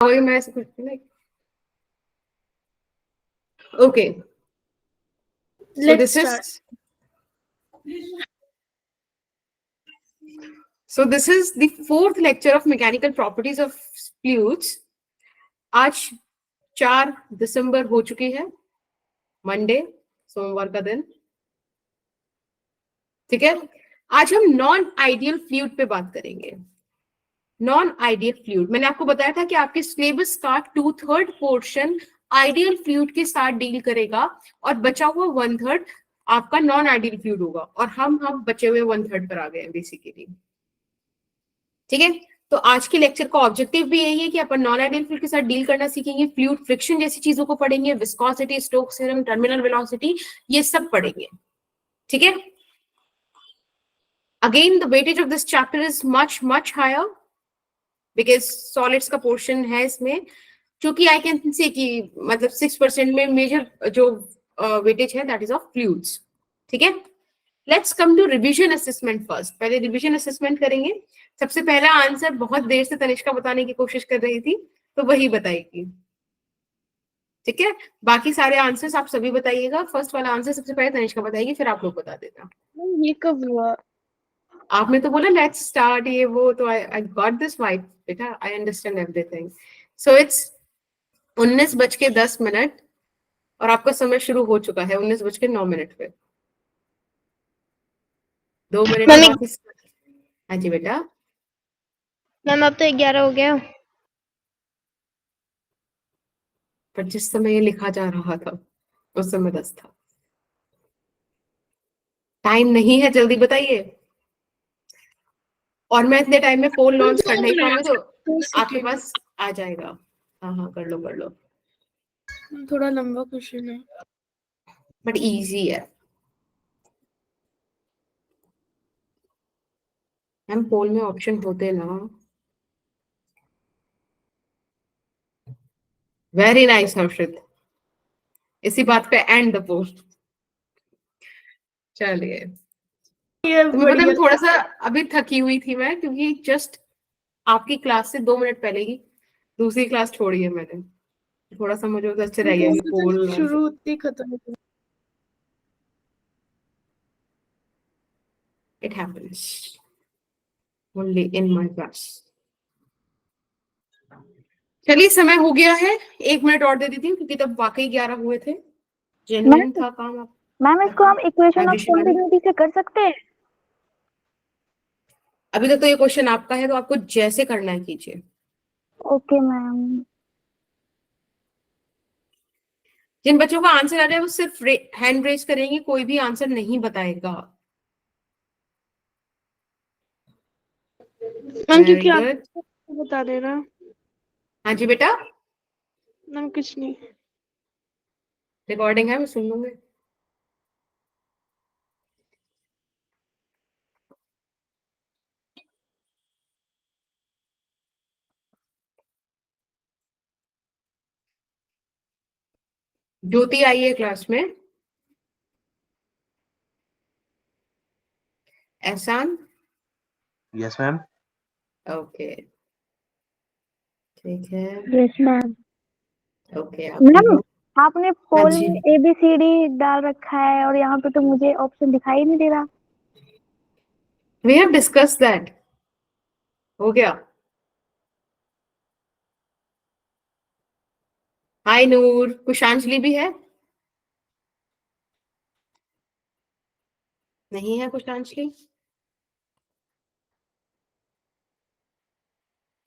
वही मैं ऐसे कुछ नहीं। Okay, so Let's this start. is the fourth lecture of mechanical properties of fluids. आज 4 दिसंबर हो चुकी है, मंडे, सोमवार का दिन। ठीक है, आज हम नॉन आइडियल फ्लूइड पे बात करेंगे। नॉन आइडियल फ्लूइड, मैंने आपको बताया था कि आपके सिलेबस का 2/3 पोर्शन आइडियल फ्लूइड के साथ डील करेगा और बचा हुआ 1/3 आपका नॉन आइडियल फ्लूइड होगा, और हम बचे हुए 1/3 पर आ गए हैं बेसिकली। ठीक है, तो आज के लेक्चर का ऑब्जेक्टिव भी यही है कि अपन नॉन आइडियल फ्लूइड के साथ डील करना सीखेंगे, फ्लूइड फ्रिक्शन जैसी चीजों को पढ़ेंगे, viscosity, Stokes theorem, terminal velocity, ये सब पढ़ेंगे। ठीक है, again the weightage of this chapter is much higher because solids का पोर्शन है इसमें, क्योंकि आई कैन से कि मतलब 6% में मेजर जो वेटेज है दैट इज ऑफ फ्लूइड्स। ठीक है, let's come to revision assessment first. पहले रिवीजन असेसमेंट करेंगे। सबसे पहला आंसर बहुत देर से तनिष्का बताने की कोशिश कर रही थी, तो वही बताएगी। ठीक है, बाकी सारे आंसर्स आप सभी बताइएगा। फर्स्ट वाला आंसर सबसे पहले तनिष्का बताएगी, फिर आप लोग बता देना। ये कब हुआ? आपने तो बोला लेट्स स्टार्ट, ये वो, तो आई गॉट दिस वाइब बेटा, I understand everything. So it's 19:10 और आपका समय शुरू हो चुका है 19:09 पे। 2 मिनट मैम बाद। हाँ जी बेटा। मैम अब तो 11 हो गया। पर जिस समय ये लिखा जा रहा था उस समय 10 था। टाइम नहीं है, जल्दी बताइए। और मैं इतने टाइम में पोल लॉन्च कर नहीं पाऊंगी, तो आपके पास आ जाएगा। हाँ हाँ, कर लो कर लो। थोड़ा लंबा क्वेश्चन है बट इजी है। हम पोल में ऑप्शन होते ना। वेरी नाइस हर्षित, इसी बात पे एंड द पोस्ट। चलिए, तुम्हें पता है थोड़ा सा अभी थकी हुई थी मैं, क्योंकि जस्ट आपकी क्लास से 2 मिनट पहले ही दूसरी क्लास छोड़ी है मैंने। थोड़ा सा मुझे उधर से रह गया कि पोल शुरू होती खत्म होती। It happens only in my class. चलिए, समय हो गया है, 1 मिनट और दे देती हूँ क्योंकि तब वाकई 11 हुए थे। जेन्युइन था काम। आप मैम इसको हम इक्वेशन ऑफ कंटिन्यूटी से कर सकते हैं? अभी तक तो ये क्वेश्चन आपका है, तो आपको जैसे करना है कीजिए। Okay ma'am. जिन बच्चों का आंसर आ रहा है वो सिर्फ हैंड रेज करेंगे, कोई भी आंसर नहीं बताएगा। मैम क्योंकि आप गुड। बता दे रहा। हाँ जी बेटा, मैम कुछ नहीं। रिकॉर्डिंग है, मैं सुन लूंगी। ज्योति आई है क्लास में। एहसान। Yes ma'am. ओके, ठीक है। Yes ma'am. ओके, मैम आपने हाँ पोल जी, में ABCD डाल रखा है और यहाँ पे तो मुझे ऑप्शन दिखाई नहीं दे रहा। We have discuss that. हो गया। हाय नूर, कुशांजलि भी है? नहीं है कुशांजलि।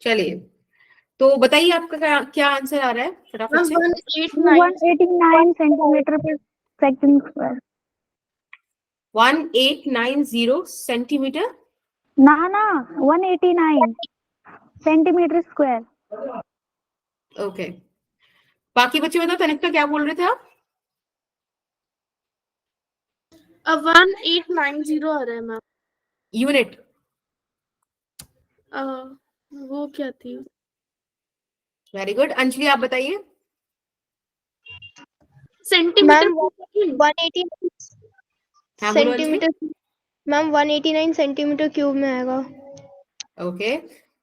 चलिए, तो बताइए आपका क्या आंसर आ रहा है फटाफट से। 189 सेंटीमीटर पर सेकंड स्क्वायर। 1890 सेंटीमीटर। ना 189 सेंटीमीटर स्क्वायर। ओके, बाकी बच्चे बताओ, तनिष्का क्या बोल रहे थे आप? 1890 आ रहा है मैम। यूनिट। वो क्या थी? Very good. अंजलि आप बताइए। सेंटीमीटर। 189 हाँ बोलो Anjali. Centimetre. Ma'am 189 centimetre cube में आएगा। ओके।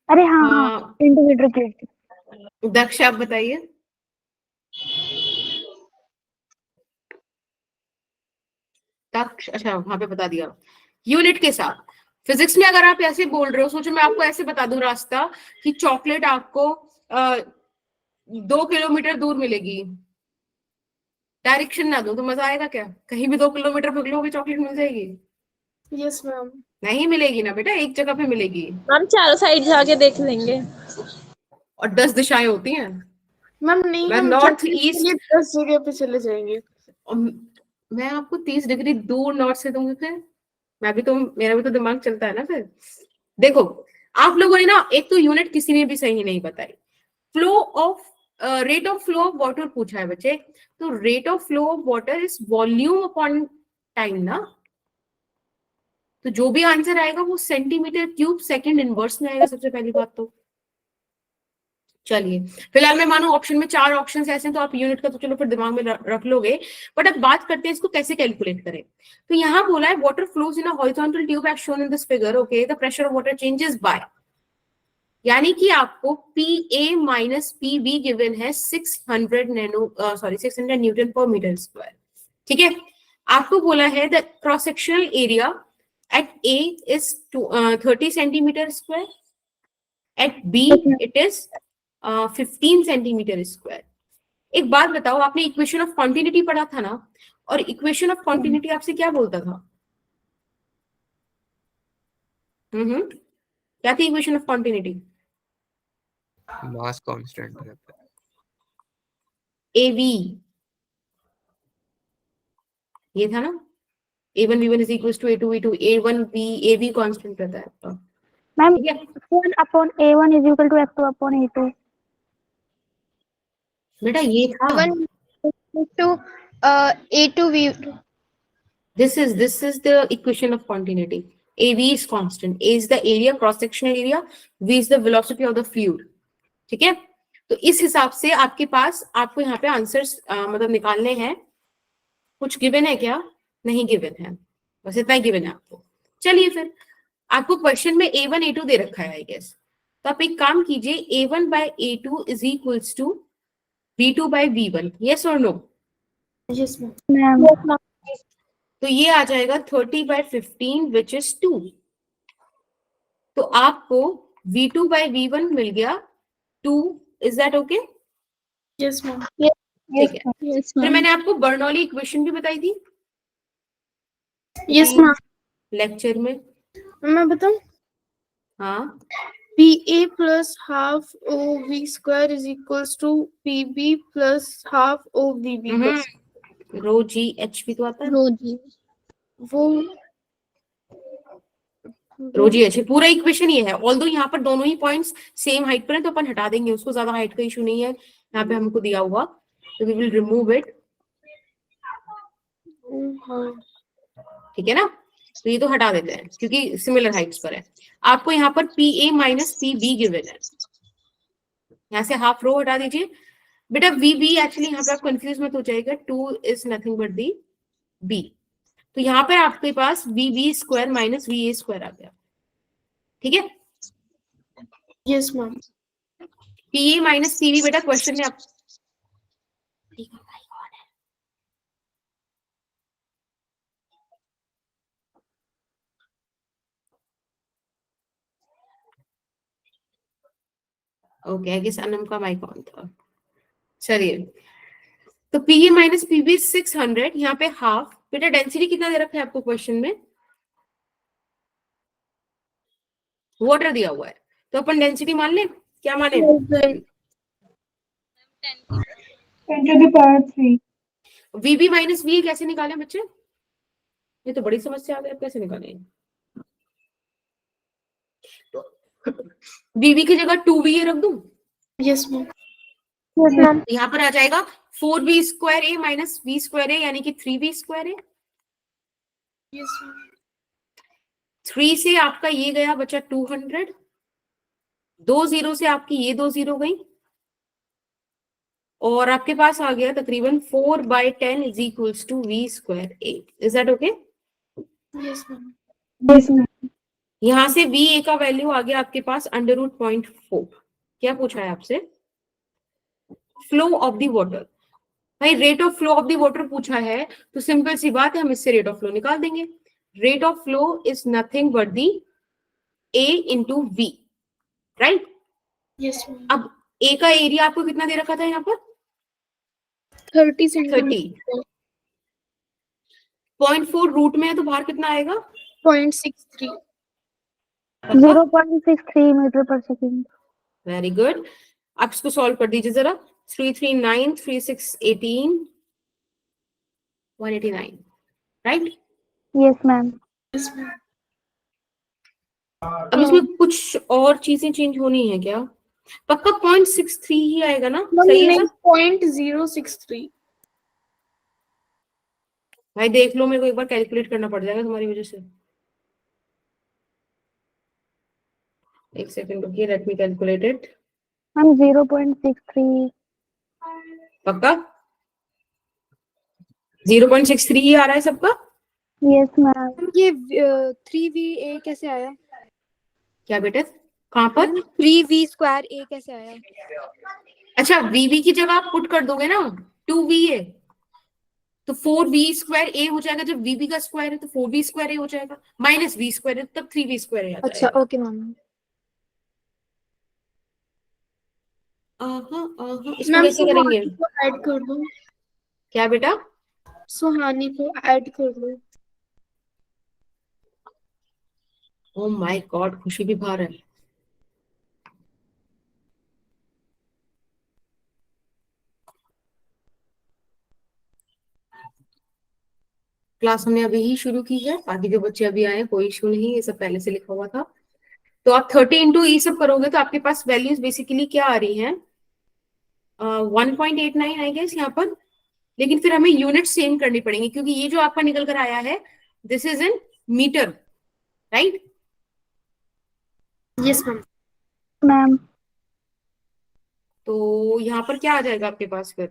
अरे हाँ सेंटीमीटर क्यूब। दक्ष आप बताइए। दक्ष, अच्छा वहां पे बता दिया। यूनिट के साथ फिजिक्स में अगर आप ऐसे बोल रहे हो, सोचो मैं आपको ऐसे बता दूं रास्ता कि चॉकलेट आपको 2 किलोमीटर दूर मिलेगी, डायरेक्शन ना दो तो मजा आएगा क्या? कहीं भी 2 किलोमीटर भगलोगे चॉकलेट मिल जाएगी? Yes ma'am. नहीं मिलेगी ना बेटा, एक जगह पे मिलेगी। हम चारों साइड जाके देख लेंगे। और 10 दिशाएं होती हैं मैम नहीं, मैं हम नॉर्थ चॉकलेट के ईस्ट, लिए 10 जगह पे चले जाएंगे। मैं आपको 30 डिग्री दूर नॉर्थ से दूंगी, फिर मैं भी तो, मेरा भी तो दिमाग चलता है ना। फिर देखो, आप लोगों ने ना एक तो यूनिट किसी ने भी सही नहीं बताई। Flow of rate of flow of water पूछा है बच्चे, तो rate of flow of water is volume upon time ना, तो जो भी आंसर आएगा वो सेंटीमीटर क्यूब सेकंड इनवर्स में आएगा सबसे पहली बात तो। चलिए, फिलहाल मैं मानो ऑप्शन में 4 ऑप्शन ऐसे हैं, तो आप यूनिट का तो चलो फिर दिमाग में रख लोगे, बट अब बात करते हैं इसको कैसे कैलकुलेट करें। तो यहाँ बोला है water flows in a horizontal tube as shown in this figure, okay, the pressure of water changes by, यानी कि आपको PA माइनस PB गिवन है 600 न्यूटन पर मीटर स्क्वायर, ठीक है। आपको बोला है the cross sectional area at A is 30 centimetre square, at B it is 15 centimetre square. एक बात बताओ, आपने इक्वेशन ऑफ कॉन्टिन्यूटी पढ़ा था ना, और इक्वेशन ऑफ कॉन्टिन्यूटी आपसे क्या बोलता था? क्या थी equation of continuity? Mass constant रहता है। AV, ये था ना, A1 V1 is equals to A2 V2, A1 V AV constant रहता है आपका, मैम ठीक है। 1/A1 is equal to F2/A2. बेटा ये था, 1 to A2 V2. this is the equation of continuity. AV is constant, A is the area, cross sectional area, V is the velocity of the fluid, ठीक है। तो इस हिसाब से आपके पास, आपको यहाँ पे आंसर्स मतलब निकालने हैं। कुछ गिवन है क्या? नहीं गिवन है, बस इतना ही गिवन है आपको। चलिए फिर, आपको क्वेश्चन में A1 A2 दे रखा है आई गेस, तो आप एक काम कीजिए, A1 by A2 is equals to V2 by V1, yes or no? Yes ma'am. Ma'am तो ये आ जाएगा 30 by 15 which is 2, तो आपको V2 by V1 मिल गया 2, is that okay? Yes ma'am. ठीक है। यस फिर मैम। मैंने आपको बर्नौली इक्वेशन भी बताई थी यस मैम। लेक्चर में, मैं बताऊं, हाँ, PA plus half OV square is equals to PB plus half OVB plus row g H भी तो आता है, रोजी। वो रो जी एच, पूरा इक्वेशन ये है। ऑल्दो यहाँ पर दोनों ही पॉइंट्स सेम हाइट पर है, तो अपन हटा देंगे उसको, ज्यादा हाइट का इशू नहीं है यहाँ पे हमको दिया हुआ, तो वी विल रिमूव इट, ठीक है ना। तो ये तो हटा देते हैं क्योंकि सिमिलर हाइट्स पर है। आपको यहाँ पर PA माइनस PB गिवन है, यहाँ से हाफ रो हटा दीजिए बेटा। VB एक्चुअली यहाँ पे आप कंफ्यूज मत हो जाएगा, 2 is nothing but the B, तो यहाँ पर आपके पास VB square minus VA square आ गया, ठीक है। Yes ma'am. PA minus PB बेटा क्वेश्चन में आप, ओके आई गेस अनम का माइक ऑन था। चलिए, तो PA माइनस PB 600, यहाँ पे हाफ, बेटा डेंसिटी कितना दे रखा है आपको क्वेश्चन में? वाटर दिया हुआ है, तो अपन डेंसिटी मान लें, क्या माने? 10⁻³ VB माइनस VA कैसे निकालें बच्चे? ये तो बड़ी समस्या आ गई, कैसे निकालें? तो VB की जगह 2VA रख दूं? Yes ma'am. यस मैम यहाँ पर आ जाएगा 4B square A minus V square A, यानी कि 3B square A। Yes ma'am. 3 से आपका ये गया बचा 200, 2 0 से आपकी ये 2 0 गई, और आपके पास आ गया तकरीबन 4/10 is equals to V square A, is that okay? Yes ma'am. Yes ma'am यहाँ से VA का वैल्यू आ गया आपके पास √0.4। क्या पूछा है आपसे? Flow of the water. भाई rate of flow of the water पूछा है तो सिंपल सी बात है, हम इससे रेट ऑफ फ्लो निकाल देंगे। Rate of flow is nothing but the A into v, right. Yes अब A का एरिया आपको कितना दे रखा था यहाँ पर? 30 30। सेंटीमीटर 0.4 रूट में है तो बाहर कितना आएगा? 0.63 0.63 मीटर पर सेकेंड। Very good. आप इसको सॉल्व कर दीजिए जरा। 3 3 9 3 6 18 189, राइट। Yes ma'am. अब इसमें कुछ और चीजें चेंज होनी है क्या? पक्का 0.63 ही आएगा ना? सही है सब? 0.063 भाई देख लो, मेरे को एक बार कैलकुलेट करना पड़ जाएगा तुम्हारी वजह से। एक सेकंड रुकिए, let me calculate it. Ma'am 0.63। पक्का 0.63 ही आ रहा है सबका? Yes ma'am. ये 3VA कैसे आया? क्या बेटे, कहाँ पर? 3V स्क्वायर A कैसे आया? अच्छा, वीवी की जगह आप पुट कर दोगे ना 2VA, तो 4V स्क्वायर A हो जाएगा। जब वीवी का स्क्वायर है तो 4V स्क्वायर A हो जाएगा, माइनस V स्क्वायर है तब 3V स्क्वायर A आ अच्छा जाएगा। Okay ma'am. इसको मैम कैसे करेंगे? सुहानी को ऐड कर दो। क्या बेटा? सुहानी को ऐड कर दो। ओ माय गॉड, खुशी भी बाहर है। क्लास हमने अभी ही शुरू की है, बाकी जो बच्चे अभी आए कोई इशू नहीं, ये सब पहले से लिखा हुआ था। तो आप 30 इंटू ई सब करोगे तो आपके पास वैल्यूज बेसिकली क्या आ रही हैं? 1.89 आई गेस यहाँ पर। लेकिन फिर हमें यूनिट सेम करनी पड़ेंगी क्योंकि ये जो आपका निकल कर आया है this is in metre, right? Yes ma'am. Ma'am तो यहाँ पर क्या आ जाएगा आपके पास फिर?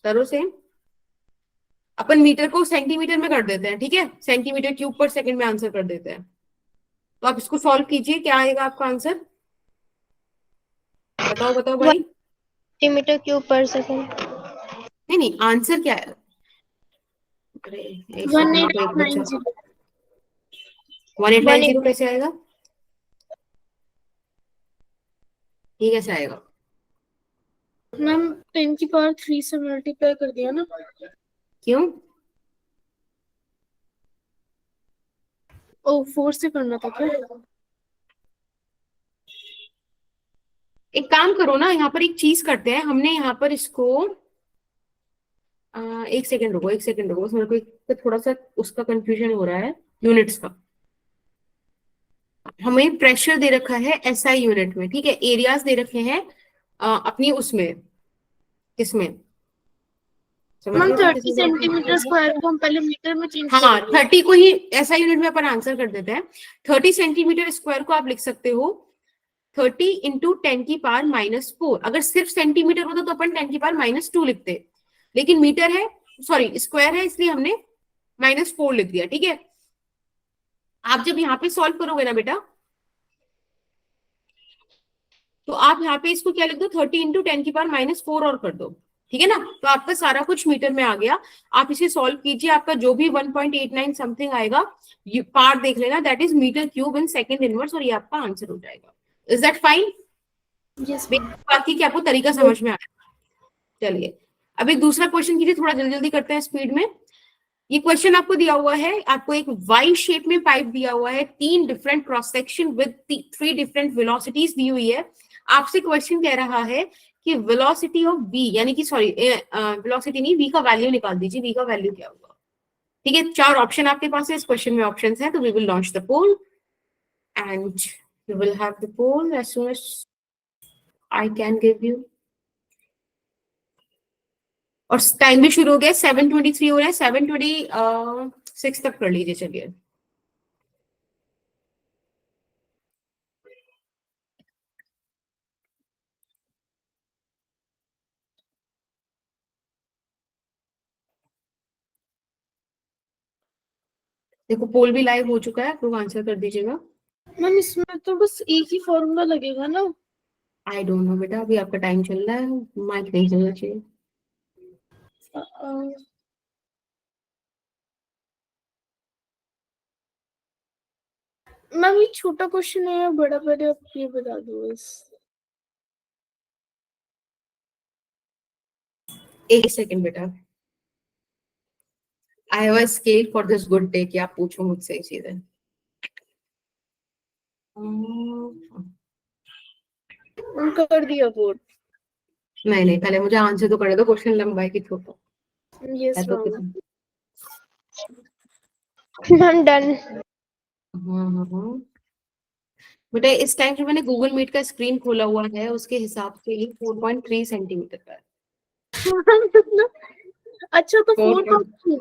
करो सेम। अपन मीटर को सेंटीमीटर में कर देते हैं, ठीक है? सेंटीमीटर क्यूब पर सेकंड में आंसर कर देते हैं। तो आप इसको सॉल्व कीजिए, क्या आएगा आपका आंसर? बताओ बताओ भाई। सेंटीमीटर क्यूब पर सेकंड। नहीं नहीं, आंसर क्या है? अरे एक सेकंड, यहाँ पे एक बच्चा। 1890 कैसे आएगा? ये कैसे आएगा? मैम 10 की पावर 3 से मल्टीप्लाई कर दिया ना। क्यों? ओ 4 से करना था क्या? एक काम करो ना, यहाँ पर एक चीज करते हैं। हमने यहाँ पर इसको एक सेकंड रुको, एक सेकंड रुको, मेरे को थोड़ा सा उसका कंफ्यूजन हो रहा है यूनिट्स का। हमें प्रेशर दे रखा है एसआई यूनिट में, ठीक है? एरियाज दे रखे हैं अपनी उसमें, किसमें? समझ मैम रहे हो 30 सेंटीमीटर स्क्वायर को हम पहले मीटर में चेंज हाँ, करेंगे। 30 को ही एसआई यूनिट में अपन आंसर कर देते हैं। 30 सेंटीमीटर स्क्वायर को आप लिख सकते हो 30 इंटू 10 की पावर -4। अगर सिर्फ सेंटीमीटर होता तो अपन 10 की पावर -2 लिखते, लेकिन मीटर है, सॉरी स्क्वायर है, इसलिए हमने -4 लिख दिया, ठीक है? आप जब यहाँ पे सॉल्व करोगे ना बेटा, तो आप यहाँ पे इसको क्या लिख दो, 30 इंटू 10 की पावर -4 और कर दो, ठीक है ना? तो आपका सारा कुछ मीटर में आ गया। आप इसे सॉल्व कीजिए, आपका जो भी 1.89 समथिंग आएगा, ये पार्ट देख लेना, that is metre cube in second inverse, और ये आपका आंसर हो जाएगा। Is that fine? यस बाकी क्या आपको तरीका समझ में आया? चलिए अब एक दूसरा क्वेश्चन कीजिए, थोड़ा जल्दी जल्दी करते हैं स्पीड में। ये क्वेश्चन आपको दिया हुआ है, आपको एक वाई शेप में पाइप दिया हुआ है, 3 different cross section with 3 different velocities दी हुई है। आपसे क्वेश्चन कह रहा है कि वेलोसिटी ऑफ बी, यानी कि सॉरी वेलोसिटी नहीं, बी का वैल्यू निकाल दीजिए। बी का वैल्यू क्या होगा? ठीक है, 4 ऑप्शन आपके पास है, इस क्वेश्चन में ऑप्शंस हैं, तो we will launch the poll and we will have the poll as soon as I can give you. और टाइम भी शुरू हो गया, 7:23 हो रहा है, 7:26 तक कर लीजिए। चलिए देखो, पोल भी लाइव हो चुका है, आप लोग आंसर कर दीजिएगा। मैम इसमें तो बस एक ही फॉर्मूला लगेगा ना। आई डोंट नो बेटा, अभी आपका टाइम चल रहा है, माइक नहीं चलना चाहिए। मैम ये छोटा क्वेश्चन है या बड़ा, पहले आप ये बता दो बस। एक सेकंड बेटा, I have a scale for this good day कि आप पूछो मुझसे ये चीजें। कर दिया बोर्ड। नहीं नहीं, पहले मुझे आंसर तो कर दो, क्वेश्चन लंबा है कि छोटा यस है तो मैम। कितना? Ma'am done. बेटा इस टाइम जो मैंने गूगल मीट का स्क्रीन खोला हुआ है उसके हिसाब से ये 4.3 सेंटीमीटर का है। अच्छा तो 4 4.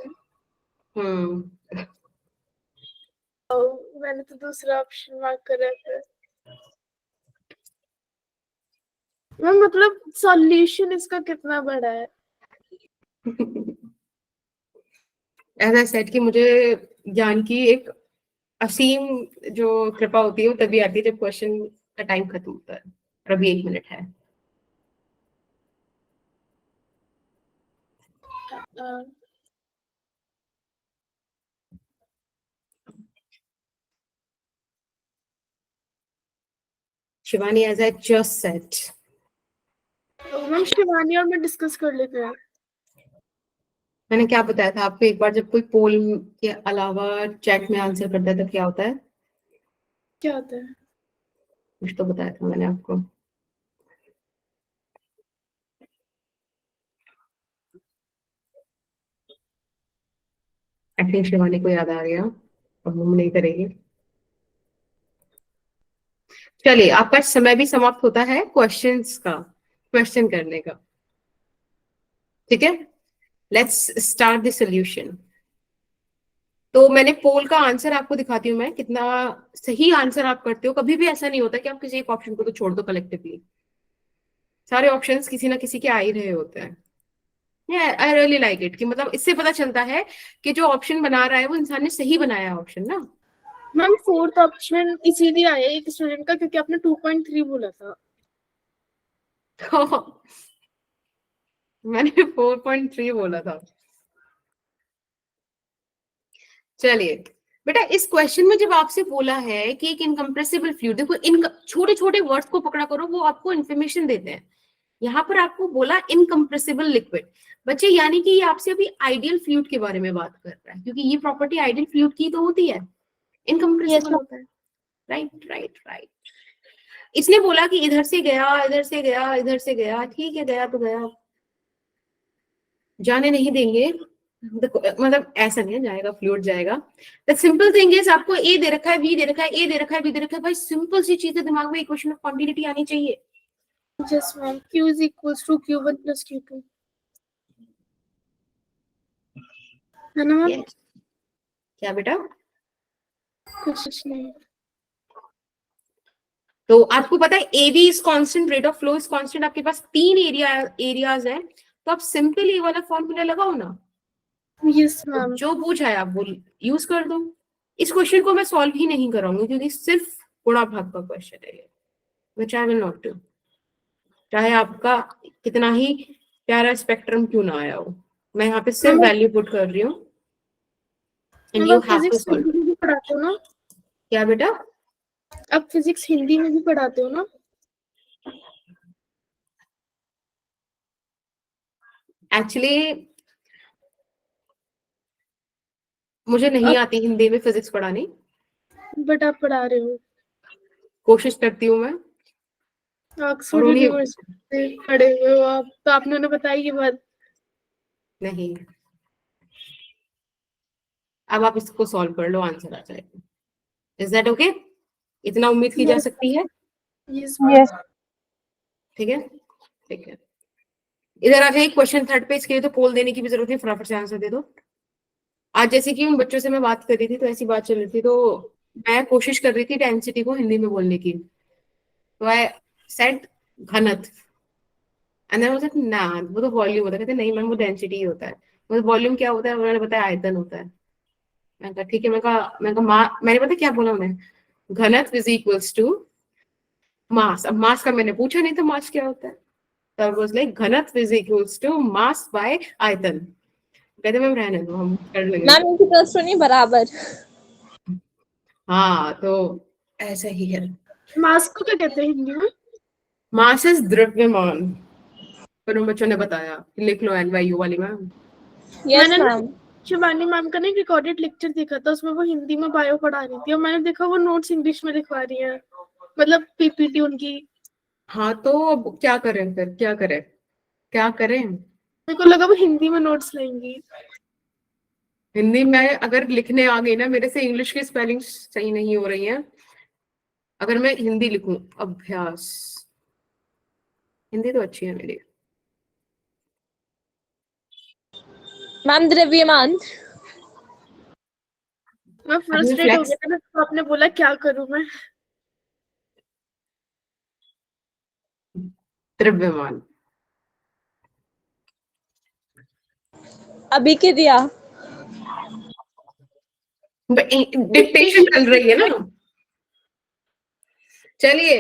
मैंने तो दूसरा ऑप्शन मार्क करा था। मैम मतलब सॉल्यूशन इसका कितना बड़ा है? ऐसा सेट कि मुझे ज्ञान की एक असीम जो कृपा होती है वो तभी आती है जब क्वेश्चन का टाइम खत्म होता है, और अभी 1 मिनट है। Shivani as I just set, ma'am Shivani और मैं डिस्कस कर लेते हैं। मैंने क्या बताया था आपको एक बार, जब कोई पोल के अलावा चैट में आंसर करता है तब क्या होता है? क्या होता है? कुछ तो बताया था मैंने आपको। आई थिंक शिवानी को याद आ गया, अब हम नहीं करेंगे। चलिए, आपका समय भी समाप्त होता है क्वेश्चन करने का। ठीक है, लेट्स स्टार्ट द सॉल्यूशन। तो मैंने पोल का आंसर आपको दिखाती हूँ मैं, कितना सही आंसर आप करते हो। कभी भी ऐसा नहीं होता कि आप किसी एक ऑप्शन को तो छोड़ दो कलेक्टिवली, सारे ऑप्शंस किसी ना किसी के आ ही रहे होते हैं। आई रियली लाइक इट कि मतलब इससे पता चलता है कि जो ऑप्शन बना रहा है वो इंसान ने सही बनाया है ऑप्शन ना। मैम 4th ऑप्शन इसीलिए आया एक स्टूडेंट का क्योंकि आपने 2.3 बोला था। मैंने 4.3 बोला था। चलिए बेटा, इस क्वेश्चन में जब आपसे बोला है कि एक इनकम्प्रेसिबल फ्लूइड, देखो इन छोटे छोटे वर्ड्स को पकड़ा करो, वो आपको इन्फॉर्मेशन देते हैं। यहाँ पर आपको बोला इनकम्प्रेसिबल लिक्विड बच्चे, यानी कि ये आपसे अभी आइडियल फ्लूइड के बारे में बात कर रहा है, क्योंकि ये प्रॉपर्टी आइडियल फ्लूइड की तो होती है, इनकम्प्रेसिबल होता है। Right right right. इसने बोला कि इधर से गया, इधर से गया, इधर से गया, ठीक है गया तो गया, जाने नहीं देंगे। मतलब ऐसा नहीं है जाएगा, फ्लूइड जाएगा। द सिंपल थिंग इज, आपको ए दे रखा है, बी दे रखा है, ए दे रखा है, बी दे रखा है, भाई सिंपल सी चीजें दिमाग में इक्वेशन ऑफ क्वांटिटी आनी चाहिए। Yes ma'am, Q is equals to Q1 plus Q2 है ना मैम? Yes. क्या बेटा? कुछ नहीं। तो आपको पता है A V is constant, rate of flow is constant. आपके पास 3 एरियाज है, तो आप सिंपल ये वाला फॉर्मूला लगाओ ना। यस तो मैम। जो पूछा है आप वो यूज कर दो। इस क्वेश्चन को मैं सॉल्व ही नहीं कराऊंगी क्योंकि सिर्फ गुणा भाग का क्वेश्चन है ये, which I will not do, चाहे आपका कितना ही प्यारा स्पेक्ट्रम क्यों ना आया हो। मैं यहाँ पे सिर्फ वैल्यू पुट कर रही हूँ and you have to physics solve. Hindi में भी पढ़ाते हो ना? क्या बेटा? आप फिजिक्स हिंदी में भी पढ़ाते हो ना? एक्चुअली मुझे नहीं आती हिंदी में फिजिक्स पढ़ानी, बट आप पढ़ा रहे हो। कोशिश करती हूँ मैं। ऑक्सफोर्ड और उन्हीं यूनिवर्सिटी से पढ़े हुए हो आप, तो आपने उन्हें बताई ये बात? नहीं, अब आप इसको सॉल्व कर लो, आंसर आ जाएगा। Is that okay? इतना उम्मीद की जा सकती है? यस। ठीक है ठीक है। इधर आ जाइए क्वेश्चन थर्ड पे। इसके लिए तो पोल देने की भी जरूरत नहीं, फटाफट से आंसर दे दो। आज जैसे कि उन बच्चों से मैं बात कर रही थी तो ऐसी बात चल रही थी, तो मैं कोशिश कर रही थी डेंसिटी को हिंदी में बोलने की, तो आई सेड घनत्व, एंड देन वाज लाइक ना वो तो वॉल्यूम होता है। कहते नहीं मैम वो डेंसिटी ही होता है। वो वॉल्यूम क्या होता है? उन्होंने बताया आयतन होता है। मैंने कहा ठीक है। मैंने पता क्या बोला उन्हें, घनत्व इज इक्वल्स टू मास, अब मास का मैंने पूछा नहीं था मास क्या होता है, तो वाज लाइक घनत्व is equals to mass by आयतन। कहते मैम रहने दो, हम कर लेंगे। मैम इनकी तरफ से नहीं बराबर। हाँ तो ऐसा ही है। मास को क्या कहते हैं हिंदी में? मास इज द्रव्यमान, पर उन बच्चों ने बताया, लिख लो NYU वाली मैम। यस मैंने ना मैम। शिवानी मैम का ना एक रिकॉर्डेड लेक्चर देखा था, उसमें वो हिंदी में बायो पढ़ा रही थी और मैंने देखा वो नोट्स इंग्लिश में लिखवा रही है, मतलब पीपीटी उनकी। हाँ तो अब क्या करें फिर, क्या करें, क्या करें? मेरे को लगा वो हिंदी में नोट्स लेंगी। हिंदी में अगर लिखने आ गई ना, मेरे से इंग्लिश की स्पेलिंग सही नहीं हो रही है, अगर मैं हिंदी लिखूं, अभ्यास, हिंदी तो अच्छी है मेरी। मैम द्रव्यमान। मैं अपने फ्रस्ट्रेट हो फ्लेक्स, गया था ना, तो आपने बोला क्या करूं मैं। द्रव्यमान, अभी के दिया। डिक्टेशन चल रही है ना। चलिए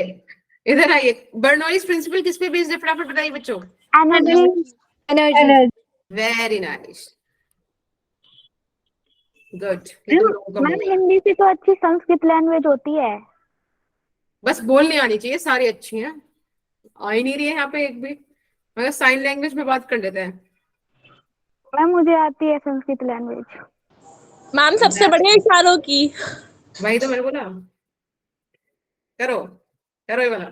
इधर आइए, बर्नौलीज प्रिंसिपल किस पे बेस्ड है, फटाफट बताइए बच्चों। Energy. Energy. Very nice, good, ये तुम लोगों का मैम होगा। हिंदी से तो अच्छी संस्कृत लैंग्वेज होती है। बस बोलनी आनी चाहिए, सारी अच्छी हैं, आ ही नहीं रही है यहाँ पे एक भी, मगर साइन लैंग्वेज में बात कर लेते हैं। मैम मुझे आती है संस्कृत लैंग्वेज। मैम सबसे बढ़िया इशारों की। वही तो मैंने बोला, करो करो ये वाला।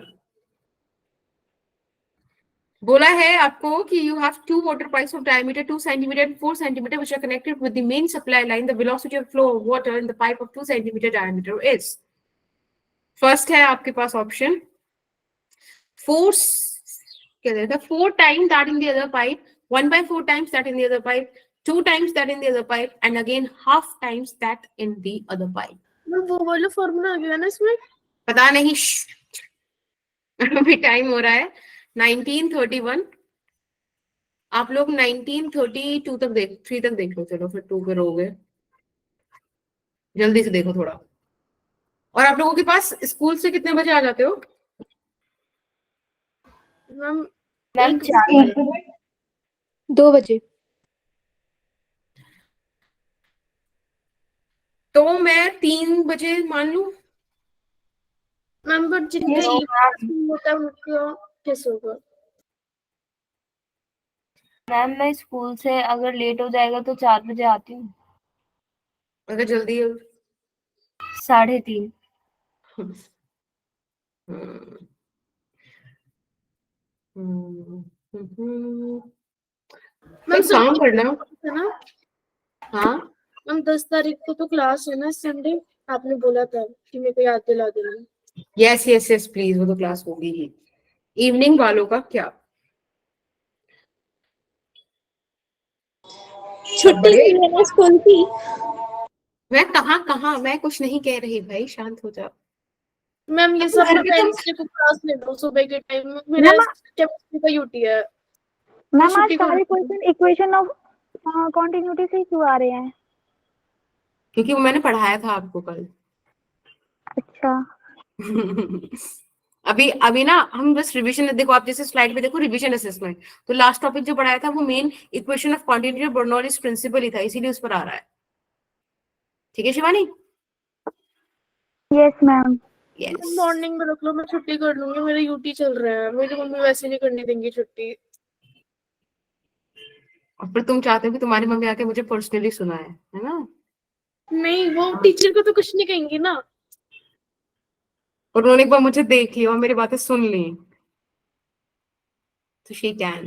बोला है आपको कि you have two water pipes of diameter 2 centimeter and 4 centimeter which are connected with the main supply line. The velocity of flow of water in the pipe of 2 centimeter diameter is, first है आपके पास option, force, क्या देता है, 4 times that in the other pipe, 1/4 times that in the other pipe, 2 times that in the other pipe, and again half times that in the other pipe. मैं वो वाला formula आ गया ना इसमें। पता नहीं, अभी टाइम हो रहा है 1931, आप लोग 1932 तक देख, 3 तक देख लो, चलो फिर 2 पे रहोगे, जल्दी से देखो थोड़ा। और आप लोगों के पास स्कूल से कितने बजे आ जाते हो? मैम मैम 2 बजे। तो मैं 3 बजे मान लूं। मैम बट जिनका ये होता है उनका कैसे होगा? मैम मैं स्कूल से अगर लेट हो जाएगा तो 4 बजे आती हूँ। अगर जल्दी 3:30। मैम एक काम करना, है ना, हाँ मैम 10 तारीख को तो क्लास है ना संडे, आपने बोला था कि मेरे को याद दिला देना। यस यस यस प्लीज, वो तो क्लास होगी ही। इवनिंग वालों का क्या? छुट्टी की है ना स्कूल की। मैं कहाँ मैं कुछ नहीं कह रही भाई, शांत हो जाओ। मैम ये सब वेडनेसडे को क्लास ले लो सुबह के टाइम, मेरा केमिस्ट्री का यूटी है। मैम आज सारे क्वेश्चन इक्वेशन ऑफ कॉन्टिन्यूटी से क्यों आ रहे हैं? क्योंकि वो मैंने पढ़ाया था आपको कल। अच्छा। अभी ना हम बस रिवीजन, देखो आप जैसे स्लाइड पे देखो रिवीजन असेसमेंट, तो लास्ट टॉपिक जो पढ़ाया था वो main equation of quantity Bernoulli's principle ही था, इसीलिए उस पर आ रहा है। ठीक है Shivani? Yes ma'am. Yes. Morning में रख लो, मैं छुट्टी कर लूंगी, मेरा यूटी चल रहा है, मेरी मम्मी वैसे नहीं करने देंगी छुट्टी। और फिर तुम चाहते हो कि तुम्हारी मम्मी आके मुझे पर्सनली सुनाए, है ना? नहीं वो टीचर को तो कुछ नहीं कहेंगी ना। और उन्होंने एक बार मुझे देख लिया और मेरी बातें सुन ली, तो she can,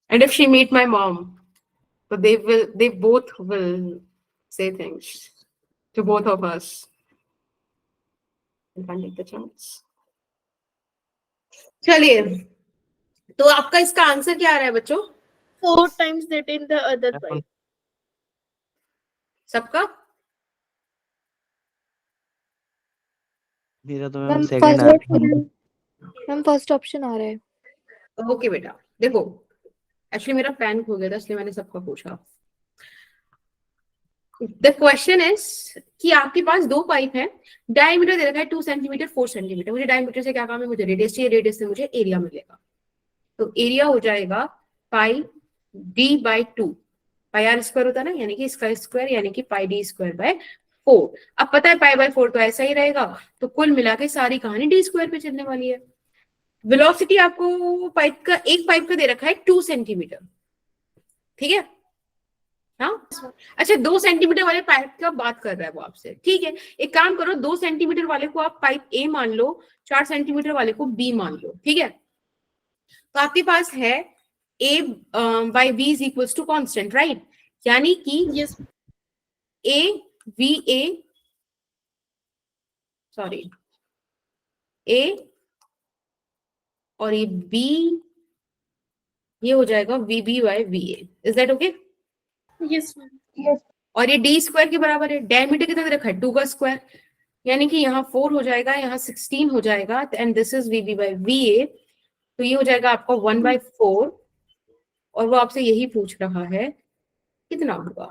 and if she meet my mom, so they both will say things to both of us. I can't take the chance. चलिए, तो आपका इसका आंसर क्या आ रहा है बच्चों? 4 times that in the other pipe। सबका? मेरा तो मैम सेकंड आ रहा है। मैम फर्स्ट ऑप्शन आ रहा है। ओके बेटा, देखो एक्चुअली मेरा पेन खो गया था इसलिए मैंने सबका पूछा। द क्वेश्चन इज कि आपके पास दो पाइप है, डायमीटर दे रखा है 2 सेंटीमीटर 4 सेंटीमीटर। मुझे डायमीटर से क्या काम है, मुझे रेडियस चाहिए, रेडियस से मुझे एरिया मिलेगा। तो एरिया हो जाएगा pi D by 2, pi R square होता है ना, यानी कि इसका स्क्वायर यानी कि पाई डी स्क्वायर बाय 4। अब पता है पाई बाय 4 तो ऐसा ही रहेगा, तो कुल मिला के सारी कहानी डी स्क्वायर पे चलने वाली है। वेलोसिटी आपको पाइप का, एक पाइप का दे रखा है 2 सेंटीमीटर, ठीक है। हाँ अच्छा, 2 सेंटीमीटर वाले पाइप का बात कर रहा है वो आपसे, ठीक है। एक काम करो, 2 सेंटीमीटर वाले को आप पाइप ए मान लो, 4 सेंटीमीटर वाले को बी मान लो, ठीक है। तो आपके पास है a by b is equals to constant, right, यानी कि yes a v a sorry a और ये b, ये हो जाएगा v b by v a. Is that okay? Yes और ये डी स्क्वायर के बराबर है, डायमीटर कितना दे रखा है 2 का स्क्वायर, यानी कि यहाँ 4 हो जाएगा, यहाँ 16 हो जाएगा, and this is v b by v a. तो ये हो जाएगा आपका 1/4, और वो आपसे यही पूछ रहा है कितना होगा,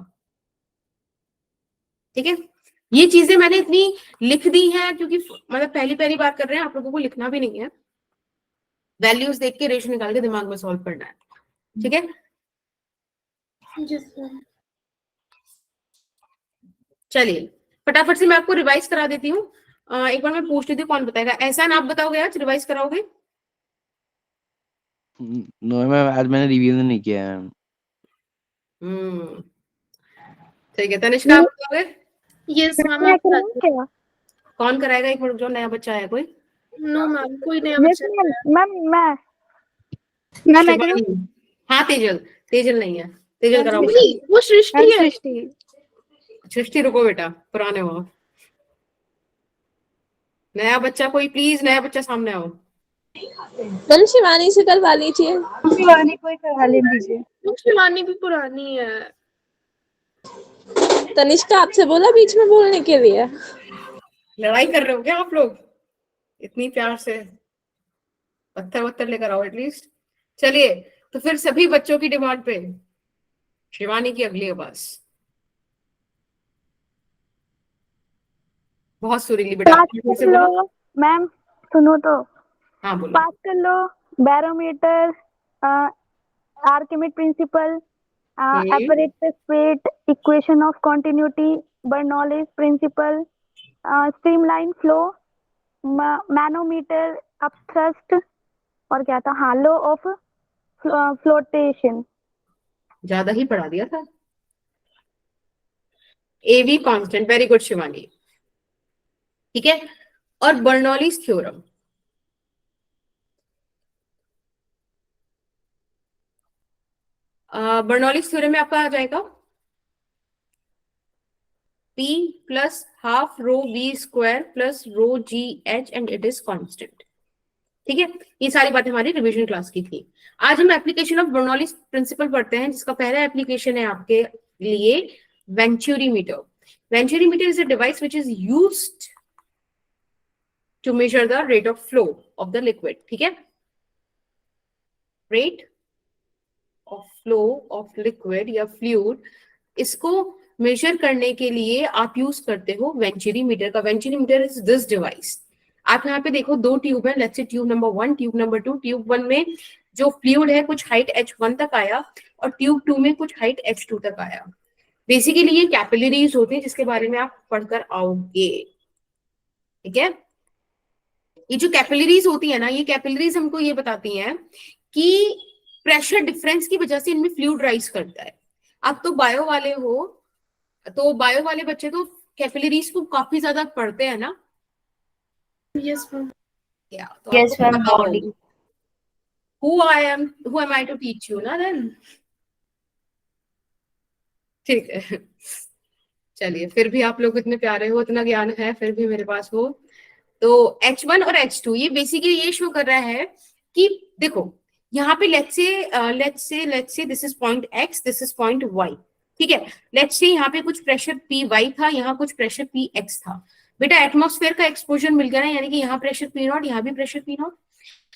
ठीक है। ये चीजें मैंने इतनी लिख दी हैं क्योंकि मतलब पहली पहली बार कर रहे हैं, आप लोगों को लिखना भी नहीं है, वैल्यूज देख के रेशो निकाल के दिमाग में सॉल्व करना है, ठीक है। Yes ma'am. चलिए फटाफट से मैं आपको रिवाइज करा देती हूँ। एक बार मैं पूछ लेती हूँ कौन बताएगा। एहसान आप बताओगे आज, रिवाइज कराओगे? नो मैम, आज मैंने रिवीजन नहीं किया है। ठीक है, तनिष्का आप बताओगे? Yes ma'am. मैं कराऊं क्या? कौन कराएगा? एक मिनट, जो नया बच्चा आया कोई। नो मैम, कोई नया यस बच्चा मैम, मैं करूं? शिवानी। हाँ तेजल, तेजल नहीं है, तेजल कराओ बेटा। नहीं, वो सृष्टि है। सृष्टि। सृष्टि रुको बेटा, पुराने हो। नया बच्चा कोई, प्लीज नया बच्चा सामने आओ। मैम शिवानी से करवा लीजिए। शिवानी को ही करवा लीजिए। वो शिवानी भी पुरानी है। तनिष्का आपसे बोला बीच में बोलने के लिए। लड़ाई कर रहे हो क्या आप लोग? इतनी प्यार से पत्थर वत्थर लेकर आओ एटलीस्ट। चलिए तो फिर सभी बच्चों की डिमांड पे शिवानी की अगली आवाज। बहुत सुरीली बेटा। पास कर लो मैम, सुनो तो। हाँ बोलो। पास कर लो barometer, Archimedes principle, apparatus weight, equation of continuity, Bernoulli's principle, streamline flow, manometer, upthrust, और क्या था, हाँ law of flotation। ज्यादा ही पढ़ा दिया था। एवी कांस्टेंट, वेरी गुड शिवानी, ठीक है। और बर्नौलीज थ्योरम, बर्नौलीज थ्योरम में आपका आ जाएगा P plus half rho v square plus rho g h and it is constant, ठीक है। ये सारी बातें हमारी रिवीजन क्लास की थी। आज हम एप्लीकेशन ऑफ बर्नौलीज प्रिंसिपल पढ़ते हैं, जिसका पहला एप्लीकेशन है आपके लिए venturimeter. Venturimeter is a device which is used to measure the rate of flow of the liquid, ठीक है। रेट ऑफ फ्लो ऑफ लिक्विड या फ्लूइड, इसको मेजर करने के लिए आप यूज करते हो वेंचुरीमीटर का। Venturimeter is this device. आप यहाँ पे देखो दो ट्यूब है, let's say tube number 1, tube number 2। Tube 1 में जो फ्लूइड है कुछ हाइट H1 तक आया और ट्यूब 2 में कुछ हाइट H2 तक आया। बेसिकली ये कैपिलरीज होते हैं जिसके बारे में आप पढ़कर आओगे, ठीक है। ये जो कैपिलरीज होती है ना, ये कैपिलरीज हमको ये बताती हैं कि प्रेशर डिफरेंस की वजह से इनमें फ्लूइड राइज करता है। आप तो बायो वाले हो, तो बायो वाले बच्चे तो कैपिलरीज को काफी ज्यादा पढ़ते हैं ना। Yes ma'am. Yes, ma'am, body. who am I to teach you ना then? ठीक है, चलिए फिर भी आप लोग इतने प्यारे हो, इतना ज्ञान है फिर भी मेरे पास हो। तो H1 और H2 ये बेसिकली ये शो कर रहा है कि देखो यहाँ पे let's say this is point X, this is point Y, ठीक है। लेट्स से यहाँ पे कुछ प्रेशर Py था, यहाँ कुछ प्रेशर Px था। बेटा एटमॉस्फेयर का एक्सपोजर मिल गया ना, यानी कि यहाँ प्रेशर P0, यहाँ भी pressure P0।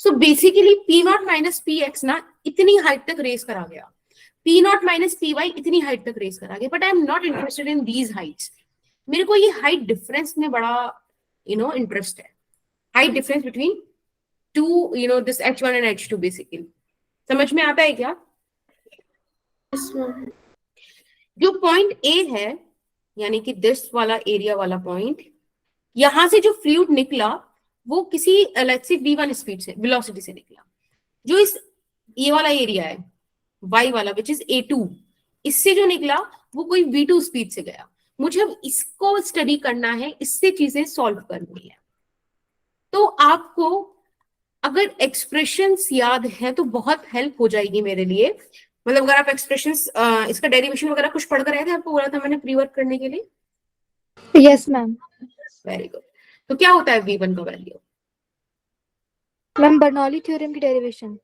So basically P0 minus Px ना इतनी हाइट तक रेस करा गया। P naught minus p y इतनी हाइट तक रेस करा गया, but I am not interested in these heights. मेरे को ये हाइट डिफरेंस में बड़ा इंटरेस्ट है, height difference between two this H1 and H2 basically. समझ में आता है क्या? जो पॉइंट ए है यानी कि दिस वाला एरिया वाला पॉइंट, यहां से जो फ्लूइड निकला वो किसी लेट्स से v1 स्पीड से, वेलोसिटी से निकला। जो इस ये वाला एरिया है y वाला विच इज A2, इससे जो निकला वो कोई v2 स्पीड से गया। मुझे अब इसको स्टडी करना है, इससे चीजें सॉल्व करनी है। तो आपको अगर एक्सप्रेशंस याद है तो बहुत हेल्प हो जाएगी मेरे लिए। मतलब अगर आप एक्सप्रेशंस इसका डेरिवेशन वगैरह कुछ पढ़ कर आए थे, आपको बोला था मैंने प्री वर्क करने के लिए। Yes ma'am. Very good. तो क्या होता है v1 का वैल्यू? मैम बर्नौली थ्योरम की डेरिवेशन।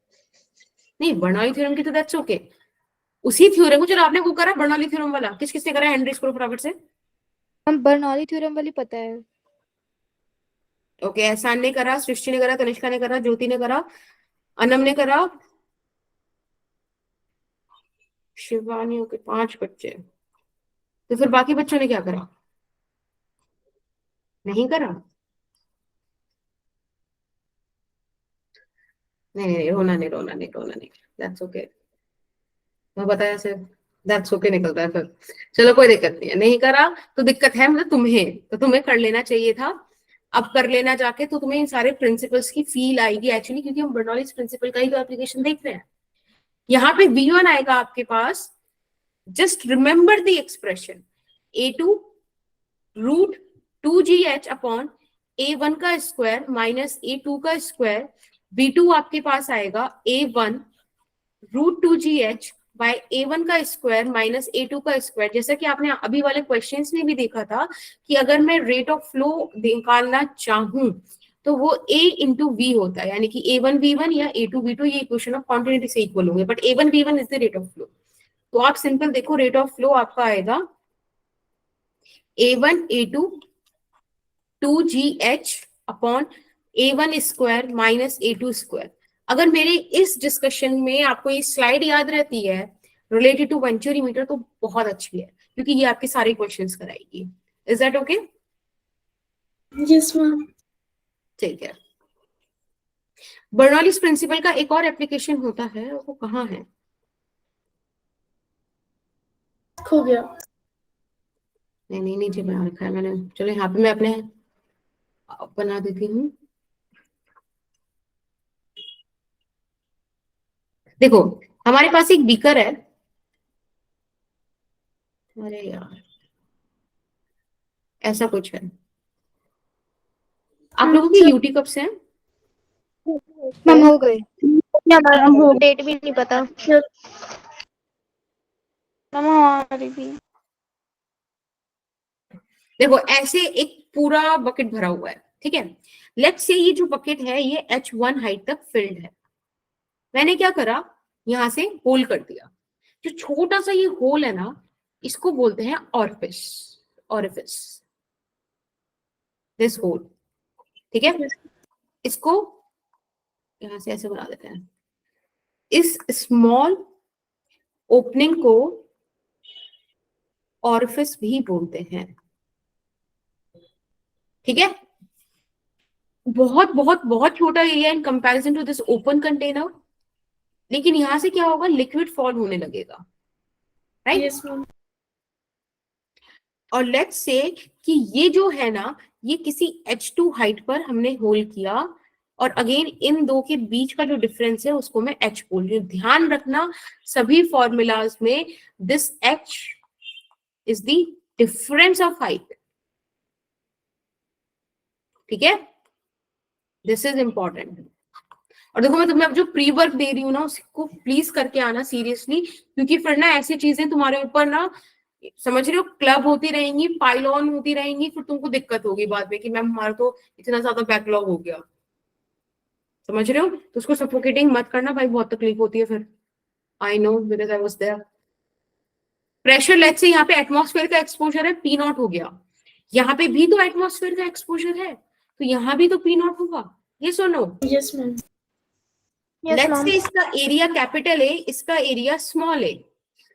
नहीं, बर्नौली थ्योरम की तो दैट्स ओके, उसी थ्योरम को चलो आपने वो करा बर्नौली थ्योरम वाला, किस किसने करा हेनरी स्कूल से? मैम बर्नौली थ्योरम वाली पता है। ओके, एहसान ने करा, सृष्टि ने करा, तनिष्का ने करा, ज्योति ने करा, अनम ने करा, शिवानी। ओके, 5 बच्चे। तो फिर बाकी बच्चों ने क्या करा? नहीं करा? नहीं, रोना नहीं, रोना नहीं, रोना नहीं, दैट्स ओके। मैं बताया सिर्फ दैट्स ओके निकलता है फिर। चलो कोई दिक्कत नहीं है, नहीं करा तो दिक्कत है, मतलब तुम्हें तो तुम्हें कर लेना चाहिए था। अब कर लेना जाके तो तुम्हें इन सारे प्रिंसिपल्स की फील आएगी एक्चुअली, क्योंकि हम बर्नौलीज प्रिंसिपल का ही तो एप्लीकेशन देख रहे हैं। यहाँ पे v1 आएगा आपके पास, just remember the expression A2 root 2gh upon A1 का स्क्वायर माइनस A2 का स्क्वायर। v2 आपके पास आएगा A1 root 2gh bye A1 का स्क्वायर माइनस A2 का स्क्वायर। जैसा कि आपने अभी वाले क्वेश्चंस में भी देखा था कि अगर मैं रेट ऑफ फ्लो निकालना चाहूं तो वो A इंटू V होता है, यानी कि A1 V1 या A2 V2, ये इक्वेशन ऑफ कॉन्टिन्यूटी से इक्वल होंगे, but A1 V1 is the rate of flow. तो आप सिंपल देखो, रेट ऑफ फ्लो आपका आएगा A1 A2 2gh upon A1 square minus A2 square. अगर मेरे इस डिस्कशन में आपको ये स्लाइड याद रहती है रिलेटेड टू वेंचुरीमीटर तो बहुत अच्छी है, क्योंकि ये आपके सारे क्वेश्चंस कराएगी। Is that okay? Yes ma'am. ठीक है। बर्नौलीज प्रिंसिपल का एक और एप्लीकेशन होता है, वो कहाँ है? खो गया। नहीं, नीचे बना रखा है मैंने। चलो यहाँ पे मैं अपने बना देती हूँ। देखो, हमारे पास एक बीकर है। अरे यार, ऐसा कुछ है। आप लोगों की यूटी कब से है? मैम हो गए। डेट भी नहीं पता। मैम हमारी भी। देखो, ऐसे एक पूरा बकेट भरा हुआ है, ठीक है। लेट्स से ये जो बकेट है ये H1 हाइट तक फिल्ड है। मैंने क्या करा, यहां से होल कर दिया। जो छोटा सा ये होल है ना, इसको बोलते हैं ऑरिफिस। ऑरिफिस, दिस होल, ठीक है। इसको यहां से ऐसे बना देते हैं। इस स्मॉल ओपनिंग को ऑरिफिस भी बोलते हैं, ठीक है। बहुत बहुत बहुत छोटा area in comparison to this open container, लेकिन यहां से क्या होगा, लिक्विड फॉल होने लगेगा, राइट? Yes ma'am. और लेट्स से कि ये जो है ना, ये किसी H2 हाइट पर हमने होल किया, और अगेन इन दो के बीच का जो डिफरेंस है उसको मैं H बोल रही हूँ। ध्यान रखना सभी फॉर्मूलाज में this H is the difference of height, ठीक है। This is important. और देखो, मैं तुम्हें अब जो प्री वर्क दे रही हूँ ना, उसको प्लीज करके आना सीरियसली, क्योंकि फिर ना ऐसी चीजें तुम्हारे ऊपर ना, समझ रहे हो, क्लब होती रहेंगी, पाइल ऑन होती रहेंगी, फिर तुमको दिक्कत होगी बाद में कि मैम हमारा तो इतना ज्यादा बैकलॉग हो गया। समझ रहे हो? तो उसको सफोकेटिंग मत करना भाई, बहुत तकलीफ होती है फिर। I know, because I was there. Pressure let's say यहाँ पे एटमॉस्फेयर का एक्सपोजर है, P नॉट हो गया। यहाँ पे भी तो एटमॉस्फेयर का एक्सपोजर है, तो यहाँ भी तो P नॉट होगा। ये सुनो, यस मैम। लेट्स से इसका एरिया कैपिटल है, इसका एरिया स्मॉल है,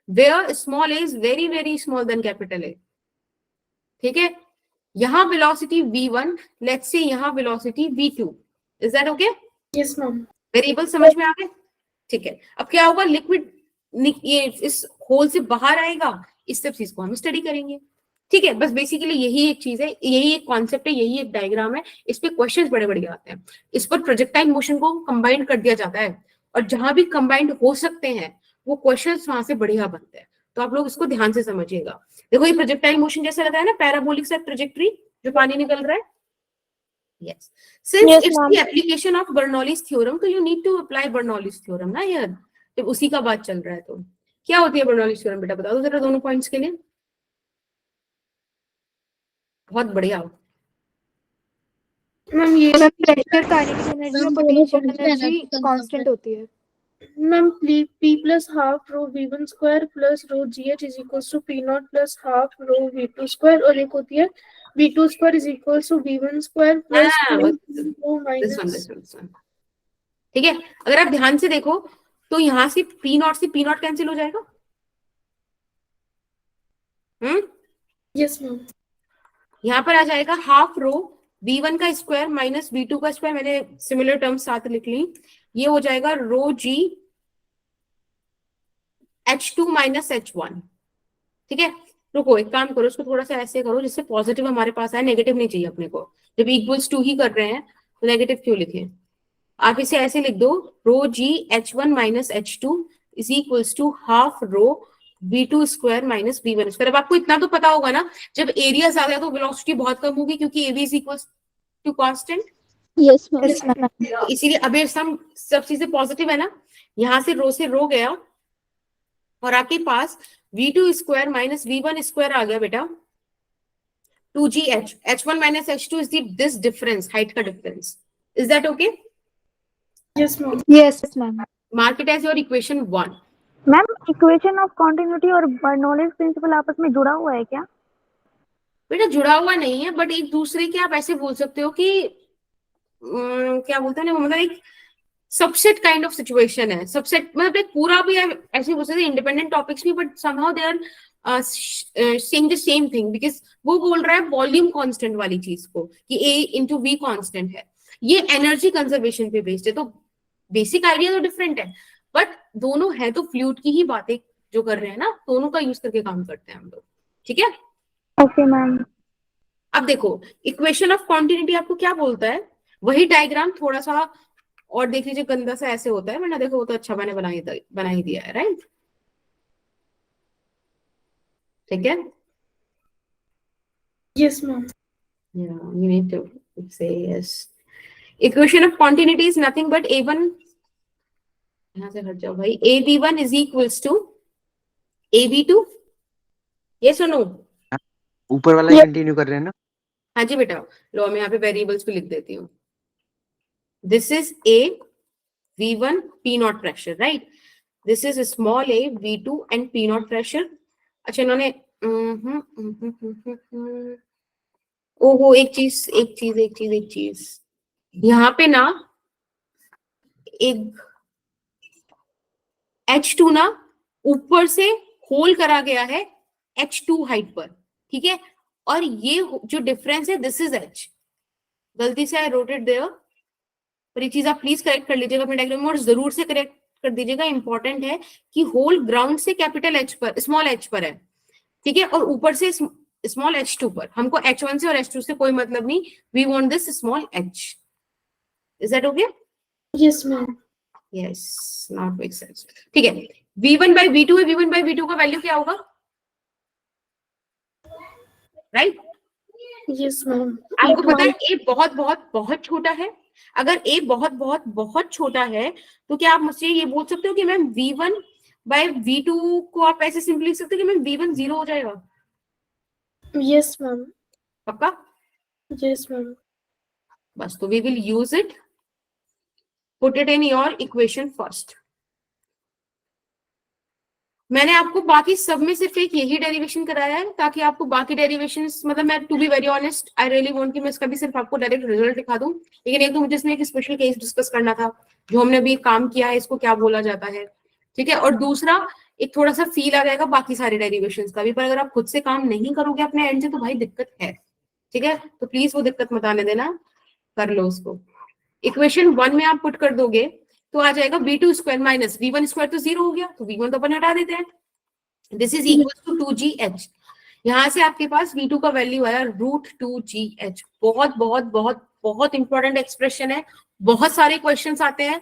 where small a is very very small than capital A. ठीक है, यहाँ velocity v1, let's say यहाँ velocity v2. Is that okay? Yes, ma'am. Variable समझ में आ गए? ठीक है, अब क्या होगा, लिक्विड ये इस होल से बाहर आएगा, इस सब चीज को हम स्टडी करेंगे। ठीक है, बस बेसिकली यही एक चीज है, यही एक कॉन्सेप्ट है, यही एक डायग्राम है। इस पे क्वेश्चंस बड़े बड़े आते हैं। इस पर प्रोजेक्टाइल मोशन को कंबाइन कर दिया जाता है, और जहां भी कंबाइंड हो सकते हैं वो क्वेश्चंस वहां से बढ़िया बनते हैं। तो आप लोग इसको ध्यान से समझिएगा। देखो, ये प्रोजेक्टाइल मोशन जैसा लगा है ना, पैराबोलिक सा ट्रेजेक्टरी जो पानी निकल रहा है। Yes. Since Yes, it's ma'am. the application of Bernoulli's theorem, तो you need to apply Bernoulli's theorem ना यार, जब उसी का बात चल रहा है। तो क्या होती है Bernoulli's theorem बेटा, बता दो जरा दोनों पॉइंट्स के लिए। बहुत बढ़िया। मैम ये प्रेशर, काइनेटिक एनर्जी और पोटेंशियल एनर्जी कांस्टेंट होती है। Ma'am p plus half rho v1 square plus rho gh is equals to p naught plus half rho v2 square, और एक होती है v2 square is equals to v1 square plus rho minus। this one। ठीक है, अगर आप ध्यान से देखो तो यहाँ से p नॉट कैंसिल हो जाएगा। Yes ma'am. यहाँ पर आ जाएगा हाफ रो v1 का स्क्वायर माइनस v2 का स्क्वायर, मैंने सिमिलर टर्म्स साथ लिख ली। ये हो जाएगा रो g h2 माइनस h1। ठीक है, रुको एक काम करो, इसको थोड़ा सा ऐसे करो जिससे पॉजिटिव हमारे पास आए, नेगेटिव नहीं चाहिए अपने को। जब इक्वल्स टू ही कर रहे हैं तो नेगेटिव क्यों लिखे? आप इसे ऐसे लिख दो, rho g h1 minus h2 is equals to half rho v2 square minus v1 square. अब आपको इतना तो पता होगा ना, जब एरिया ज्यादा है तो वेलोसिटी बहुत कम होगी, क्योंकि ab is equals to constant. Yes, ma'am. इसीलिए अब ये सब चीजें पॉजिटिव है ना, यहाँ से रो गया और आपके पास v2 square minus v1 square आ गया बेटा 2gh। h1 minus h2 is this difference, height का difference. Is that okay? Yes ma'am. Yes ma'am. Mark it as your equation 1। Ma'am, equation of continuity और बर्नौलीज प्रिंसिपल आपस में जुड़ा हुआ है क्या? बेटा जुड़ा हुआ नहीं है, बट एक दूसरे के आप ऐसे बोल सकते हो कि क्या बोलते हैं ना, मतलब एक सबसेट काइंड ऑफ सिचुएशन है। सबसेट मतलब एक पूरा भी ऐसे बोल सकते हैं, इंडिपेंडेंट टॉपिक्स भी, but somehow they are saying the same thing, because वो बोल रहा है वॉल्यूम कांस्टेंट वाली चीज को कि a इंटू वी कांस्टेंट है। ये एनर्जी कंजर्वेशन पे बेस्ड है, तो बेसिक आइडिया तो डिफरेंट है, बट दोनों है तो फ्लूइड की ही बातें जो कर रहे हैं ना, दोनों का यूज करके काम करते हैं हम लोग। ठीक है, ओके मैम। अब देखो इक्वेशन ऑफ कॉन्टिन्यूटी आपको क्या बोलता है, वही डायग्राम थोड़ा सा और देख लीजिए, गंदा सा ऐसे होता है, वरना देखो वो तो अच्छा मैंने बना ही दिया है, राइट? ठीक है, yes ma'am. you need to say yes. Equation of continuity is nothing but a1, यहाँ से हट जाओ भाई, ab1 is equals to ab2। yes or no? ऊपर वाला कंटिन्यू कर रहे हैं ना? हाँ जी बेटा, लो मैं यहाँ पे वेरिएबल्स भी लिख देती हूँ। This is a v1 p naught pressure, right? This is small a v2 and p naught pressure। अच्छा इन्होंने ओहो एक चीज यहाँ पे ना एक H2 ना ऊपर से होल करा गया है H2 हाइट पर, ठीक है, और ये जो डिफरेंस है दिस इज H। गलती से आई रोट इट देयर, पर ये चीज आप प्लीज करेक्ट कर लीजिएगा अपने डायग्राम में, और जरूर से करेक्ट कर दीजिएगा। इंपॉर्टेंट है कि होल ग्राउंड से कैपिटल H पर, स्मॉल h पर है, ठीक है, और ऊपर से स्मॉल h2 पर। हमको h1 से और h2 से कोई मतलब नहीं, we want this small h। Is that okay? Yes ma'am. Yes, now it makes sense. ठीक है, v1 by v2 है, v1 by v2 का वैल्यू क्या होगा, राइट? Yes ma'am. आपको पता है a बहुत बहुत बहुत छोटा है। अगर a बहुत बहुत बहुत छोटा है तो क्या आप मुझसे ये बोल सकते हो कि मैम v1 by v2 को आप ऐसे सिंपली लिख सकते हो कि मैम v1 0 हो जाएगा? Yes ma'am. पक्का? Yes ma'am. बस, तो we will use it, put it in your equation first. मैंने आपको बाकी सब में सिर्फ एक यही डेरिवेशन कराया है ताकि आपको बाकी डेरिवेशंस, मतलब मैं to be very honest I really want कि मैं इसका भी सिर्फ आपको डायरेक्ट रिजल्ट दिखा दूं, लेकिन एक तो मुझे इसमें एक स्पेशल केस डिस्कस करना था जो हमने अभी काम किया है, इसको क्या बोला जाता है, ठीक है, और दूसरा एक थोड़ा सा फील आ जाएगा बाकी सारे डेरिवेशंस का भी, पर अगर आप खुद से काम नहीं करोगे अपने एंड से तो भाई दिक्कत है, ठीक है। तो प्लीज वो दिक्कत मत आने देना, कर लो उसको। इक्वेशन 1 में आप पुट कर दोगे तो आ जाएगा v2 square minus v1 square, तो 0 हो गया, तो v1 तो अपन हटा देते हैं। This is equal to 2gh। यहां से आपके पास v2 का वैल्यू आया √2gh। बहुत बहुत बहुत बहुत इंपॉर्टेंट एक्सप्रेशन है, बहुत सारे क्वेश्चंस आते हैं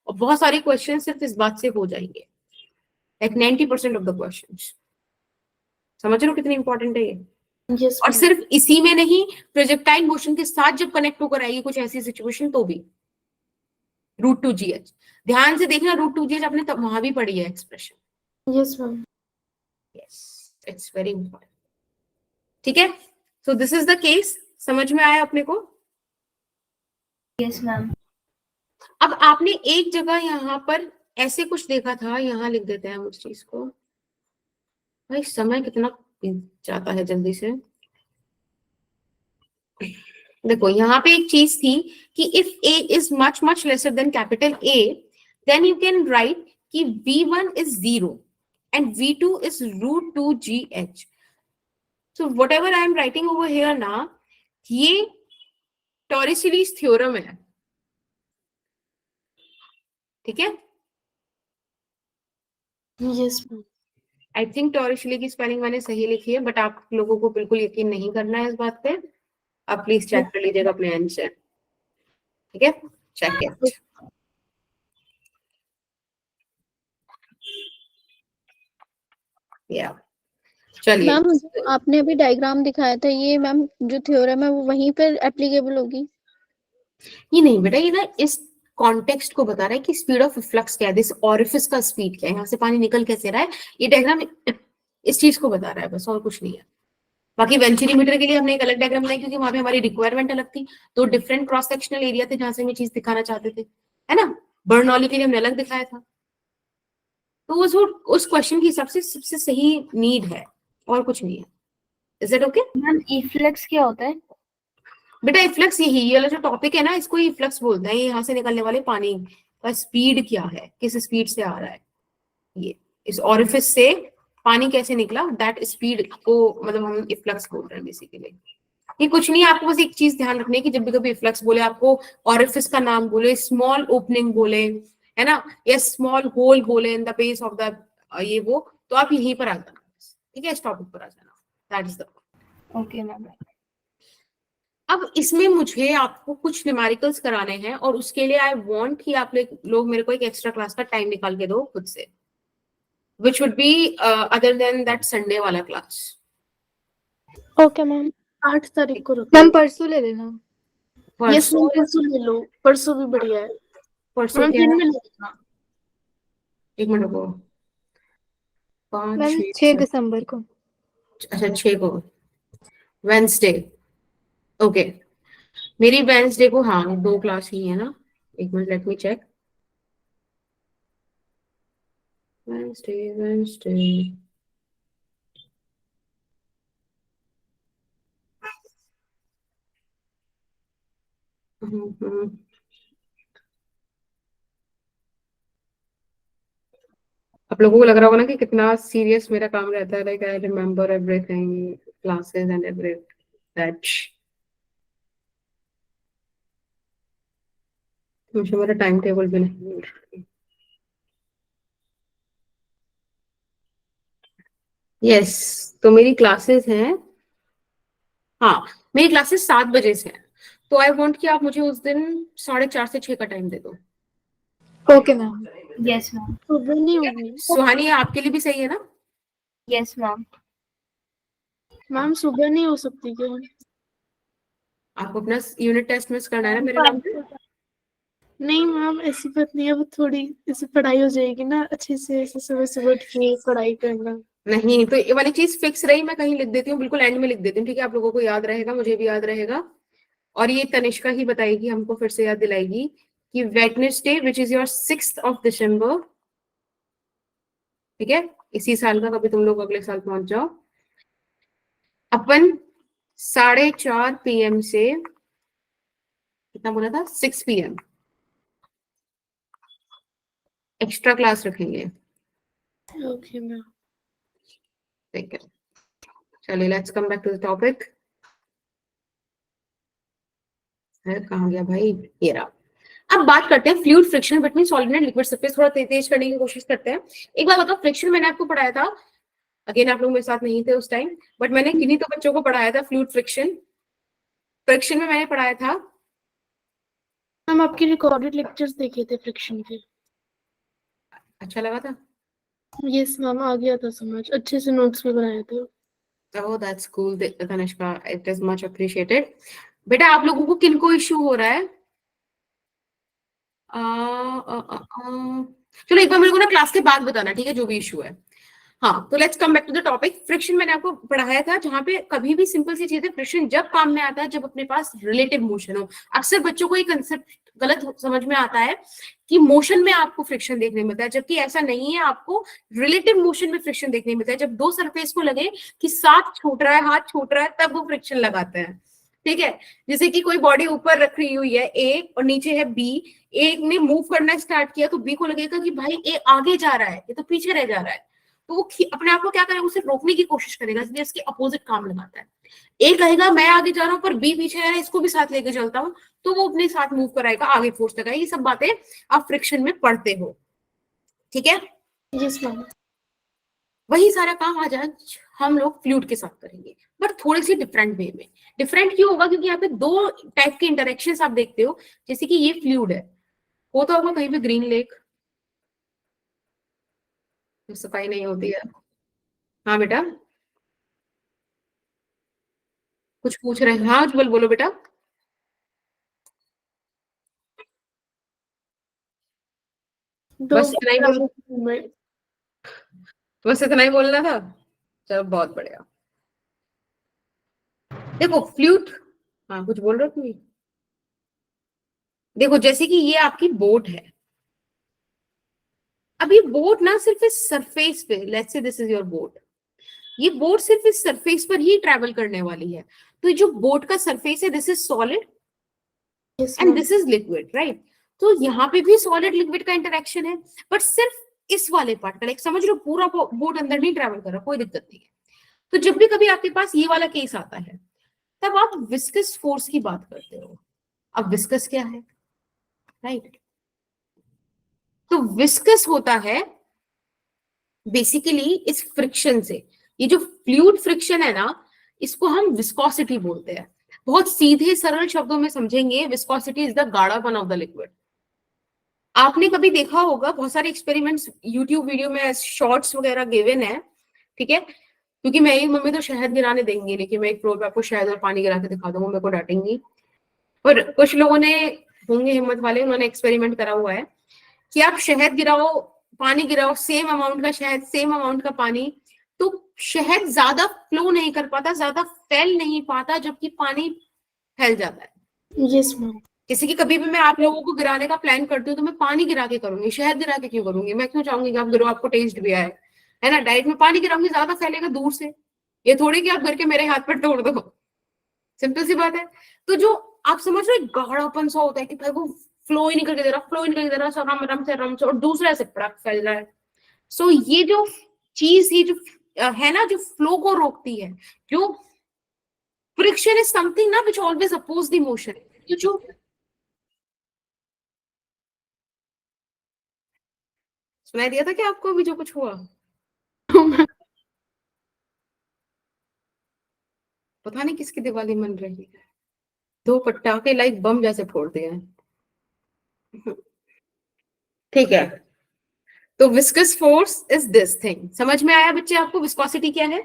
और बहुत सारे क्वेश्चन सिर्फ इस बात से हो जाएंगे, लाइक 90% ऑफ द क्वेश्चंस। समझ रहे हो कितनी इंपॉर्टेंट है ये? Yes, और ma'am. सिर्फ इसी में नहीं, प्रोजेक्टाइल मोशन के साथ जब कनेक्ट होकर आएगी कुछ ऐसी सिचुएशन तो भी √2gh। ध्यान से देखना, √2gh आपने वहां भी पढ़ी है expression. Yes, ma'am. Yes, it's very important, ठीक है। So this is the case, समझ में आया अपने को? Yes ma'am. अब आपने एक जगह यहाँ पर ऐसे कुछ देखा था, यहाँ लिख देते हैं हम उस चीज को। भाई समय कितना जाता है जल्दी से। देखो यहाँ पे एक चीज थी कि if a is much much lesser than capital A, then you can write कि v1 is 0 and v2 is √2gh. So whatever I am writing over here ना, ये टॉरिसिलीज थ्योरम है, ठीक है। Yes, ma'am. आई थिंक टॉरिसिली की spelling मैंने सही लिखी है, बट आप लोगों को बिल्कुल यकीन नहीं करना है इस बात पे। आप प्लीज चेक कर लीजिएगा अपने एंड से, ठीक है। Check it. या चलिए, मैम आपने अभी डायग्राम दिखाया था, ये मैम जो थ्योरम है वो वहीं पर एप्लीकेबल होगी? ये नहीं बेटा, ये ना इस कॉन्टेक्स्ट को बता रहा है कि स्पीड ऑफ फ्लक्स क्या है, दिस ऑरिफिस का स्पीड क्या है, यहाँ से पानी निकल कैसे रहा है। ये डायग्राम इस चीज को बता रहा है बस, और कुछ नहीं है। बाकी वेंचुरीमीटर के लिए हमने एक अलग डायग्राम बनाई क्योंकि वहां पे हमारी रिक्वायरमेंट अलग थी, तो डिफरेंट क्रॉस सेक्शनल एरिया थे जहां से हम ये चीज दिखाना चाहते थे, है ना। बर्नौली के लिए हमने अलग दिखाया था। तो उस क्वेश्चन के हिसाब से सबसे सही नीड है, और कुछ नहीं है। Is it okay? Ma'am efflux क्या होता है? बेटा इफ्लक्स यही, ये वाला जो टॉपिक है ना, इसको इफ्लक्स बोलते हैं। ये यहाँ से निकलने वाले पानी का स्पीड क्या है, किस स्पीड से आ रहा है, ये इस ऑरिफिस से पानी कैसे निकला, दैट स्पीड को मतलब हम इफ्लक्स बोल रहे हैं बेसिकली। ये कुछ नहीं है, आपको बस एक चीज ध्यान रखनी है कि जब भी कभी इफ्लक्स बोले आपको ऑरिफिस का नाम बोले, स्मॉल ओपनिंग बोले, है ना, या स्मॉल होल बोले in the base of the ये वो, तो आप यहीं पर आ जाना, ठीक है, इस टॉपिक पर आ जाना, that is the. Okay ma'am. अब इसमें मुझे आपको कुछ न्यूमेरिकल्स कराने हैं और उसके लिए आई वांट कि आप लोग मेरे को एक एक्स्ट्रा क्लास का टाइम निकाल के दो खुद से, which would be other than that Sunday वाला क्लास। Okay, ma'am. 8 तारीख को रखो। मैम परसों ले लेना। Yes, ma'am. परसों ले लो, परसों भी बढ़िया है। परसों मैम क्या दिन है? में ले लेना। एक मिनट रुको, 5 मैम 6 6 दिसंबर को। अच्छा 6 को वेंसडे। ओके, मेरी वेंसडे को हाँ 2 क्लास ही है ना। एक minute, let me check. Wednesday आप लोगों को लग रहा होगा ना कि कितना सीरियस मेरा काम रहता है, like I remember everything, classes and every that. मुझे मेरा टाइम टेबल भी नहीं मिल रहा। यस, तो मेरी क्लासेस हैं, हाँ मेरी क्लासेस 7 बजे से है, तो आई वांट कि आप मुझे उस दिन 4:30 से 6 का टाइम दे दो। Okay ma'am. Yes ma'am. सुबह नहीं होगी। सुहानी आपके लिए भी सही है ना? Yes ma'am. मैम सुबह नहीं हो सकती क्या? आपको अपना यूनिट टेस्ट मिस करना है ना मेरे नाम पे? नहीं मैम, ऐसी बात नहीं है, अब थोड़ी ऐसे पढ़ाई हो जाएगी ना अच्छे से, ऐसे सुबह सुबह उठ के पढ़ाई करना। नहीं, तो ये वाली चीज फिक्स रही, मैं कहीं लिख देती हूँ, बिल्कुल एंड में लिख देती हूँ, ठीक है, आप लोगों को याद रहेगा, मुझे भी याद रहेगा। और ये तनिष्का ही बताएगी हमको, फिर से याद दिलाएगी कि Wednesday which is your 6th of December, ठीक है, इसी साल का, कभी तुम लोग अगले साल पहुंच जाओ, अपन 4:30 PM से कितना बोला था, 6 PM एक्स्ट्रा क्लास रखेंगे। Okay ma'am. ठीक है, चलिए let's come back to the topic. कहाँ गया भाई, ये रहा। अब बात करते हैं fluid friction between solid and liquid surface. थोड़ा तेज करने की कोशिश करते हैं। एक बात बताओ, फ्रिक्शन मैंने आपको पढ़ाया था, अगेन आप लोग मेरे साथ नहीं थे उस टाइम, बट मैंने किन्हीं तो बच्चों को पढ़ाया था फ्लूइड फ्रिक्शन। फ्रिक्शन में मैंने पढ़ाया था, हम आपके रिकॉर्डेड लेक्चर्स देखे थे फ्रिक्शन के। अच्छा लगा था? यस मैम, आ गया था समझ, अच्छे से नोट्स भी बनाए थे। Oh, that's cool, Tanishka, it is much appreciated. बेटा आप लोगों को किनको इश्यू हो रहा है? चलो एक बार मेरे को ना क्लास के बाद बताना, ठीक है, जो भी इश्यू है। हाँ, तो let's come back to the topic. Friction मैंने आपको पढ़ाया था, जहां पे कभी भी सिंपल सी चीज है, फ्रिक्शन जब काम में आता है जब अपने पास रिलेटिव मोशन हो। अक्सर बच्चों को ये कंसेप्ट गलत समझ में आता है कि मोशन में आपको फ्रिक्शन देखने मिलता है, जबकि ऐसा नहीं है। आपको रिलेटिव मोशन में फ्रिक्शन देखने मिलता है। जब दो सरफेस को लगे कि साथ छूट रहा है, हाथ छूट रहा है, तब वो फ्रिक्शन लगाते हैं, ठीक है। जैसे कि कोई बॉडी ऊपर रखी हुई है ए और नीचे है बी, ए ने मूव करना स्टार्ट किया तो बी को लगेगा कि भाई ए आगे जा रहा है, ये तो पीछे रह जा रहा है, तो वो अपने आप को क्या करेगा, उसे रोकने की कोशिश करेगा, इसलिए इसके अपोजिट काम लगाता है। ए कहेगा मैं आगे जा रहा हूँ पर बी पीछे आ रहा है, इसको भी साथ लेके चलता हूँ, तो वो अपने साथ मूव कराएगा, आगे फोर्स लगाएगा। ये सब बातें आप फ्रिक्शन में पढ़ते हो, ठीक है। Yes ma'am. वही सारा काम आज हम लोग फ्लूइड के साथ करेंगे, बट थोड़ी सी डिफरेंट वे में। डिफरेंट क्यों होगा? क्योंकि यहाँ पे दो टाइप के इंटरेक्शंस आप देखते हो। जैसे कि ये फ्लूइड है, होता होगा कहीं पे ग्रीन लेक, सफाई नहीं होती है। हाँ बेटा कुछ पूछ रहे हैं? हाँ बोलो बोलो बेटा। बस इतना ही बस इतना ही बोलना था। चलो बहुत बढ़िया। देखो फ्लूइड, हाँ कुछ बोल रहे हो तुम? देखो जैसे कि ये आपकी बोट है, अब ये बोट ना सिर्फ इस सरफेस पे, let's say this is your boat, ये बोट सिर्फ इस सरफेस पर ही ट्रेवल करने वाली है। तो जो बोट का सरफेस है, this is solid and this is liquid, right. तो यहाँ पे भी सॉलिड लिक्विड का इंटरेक्शन है, बट सिर्फ इस वाले पार्ट का, लाइक समझ लो पूरा बोट अंदर नहीं ट्रेवल कर रहा, कोई दिक्कत नहीं है। तो जब भी कभी आपके पास ये वाला केस आता है, तब आप विस्कस फोर्स की बात करते हो। अब विस्कस क्या है, राइट? तो विस्कस होता है बेसिकली इस फ्रिक्शन से। ये जो फ्लूइड फ्रिक्शन है ना, इसको हम विस्कोसिटी बोलते हैं। बहुत सीधे सरल शब्दों में समझेंगे, विस्कोसिटी इज द गाढ़ापन ऑफ द लिक्विड। आपने कभी देखा होगा, बहुत सारे एक्सपेरिमेंट्स यूट्यूब वीडियो में शॉर्ट्स वगैरह गिवन है, ठीक है। क्योंकि मेरी मम्मी तो शहद गिराने देंगी, लेकिन मैं एक फ्लोर पे आपको शहद और पानी गिरा के दिखा दूंगा, मेरे को डांटेंगी। पर कुछ लोगों ने होंगे हिम्मत वाले, उन्होंने एक्सपेरिमेंट करा हुआ है कि आप शहद गिराओ, पानी गिराओ, सेम अमाउंट का शहद, सेम अमाउंट का पानी, तो शहद ज्यादा फ्लो नहीं कर पाता, ज्यादा फैल नहीं पाता, जबकि पानी फैल जाता है। Yes ma'am. जैसे कि कभी भी मैं आप लोगों को गिराने का प्लान करती हूँ तो मैं पानी गिरा के करूंगी, शहद गिरा के क्यों करूंगी? मैं क्यों चाहूंगी कि आप गिरो, आपको टेस्ट भी आए, है ना। डाइट में पानी गिराऊंगी, ज्यादा फैलेगा दूर से, ये थोड़ी कि आप घर के मेरे हाथ पर तोड़ दो, सिंपल सी बात है। तो जो आप समझ रहे हो गाढ़ापन सा होता है कि भाई वो फ्लो ही नहीं करके दे रहा, फ्लो ही नहीं करके दे रहा, रम से और दूसरा से फैल रहा है। सो ये जो चीज, ये जो है ना, जो फ्लो को रोकती है, जो फ्रिक्शन इज समथिंग ना which always oppose the motion. जो सुनाई दिया था कि आपको भी जो कुछ हुआ? पता नहीं किसकी दिवाली मन रही है, दो पटाखे लाइक बम जैसे फोड़ दिए हैं, ठीक है। तो viscous force is this thing. समझ में आया बच्चे आपको विस्कोसिटी क्या है?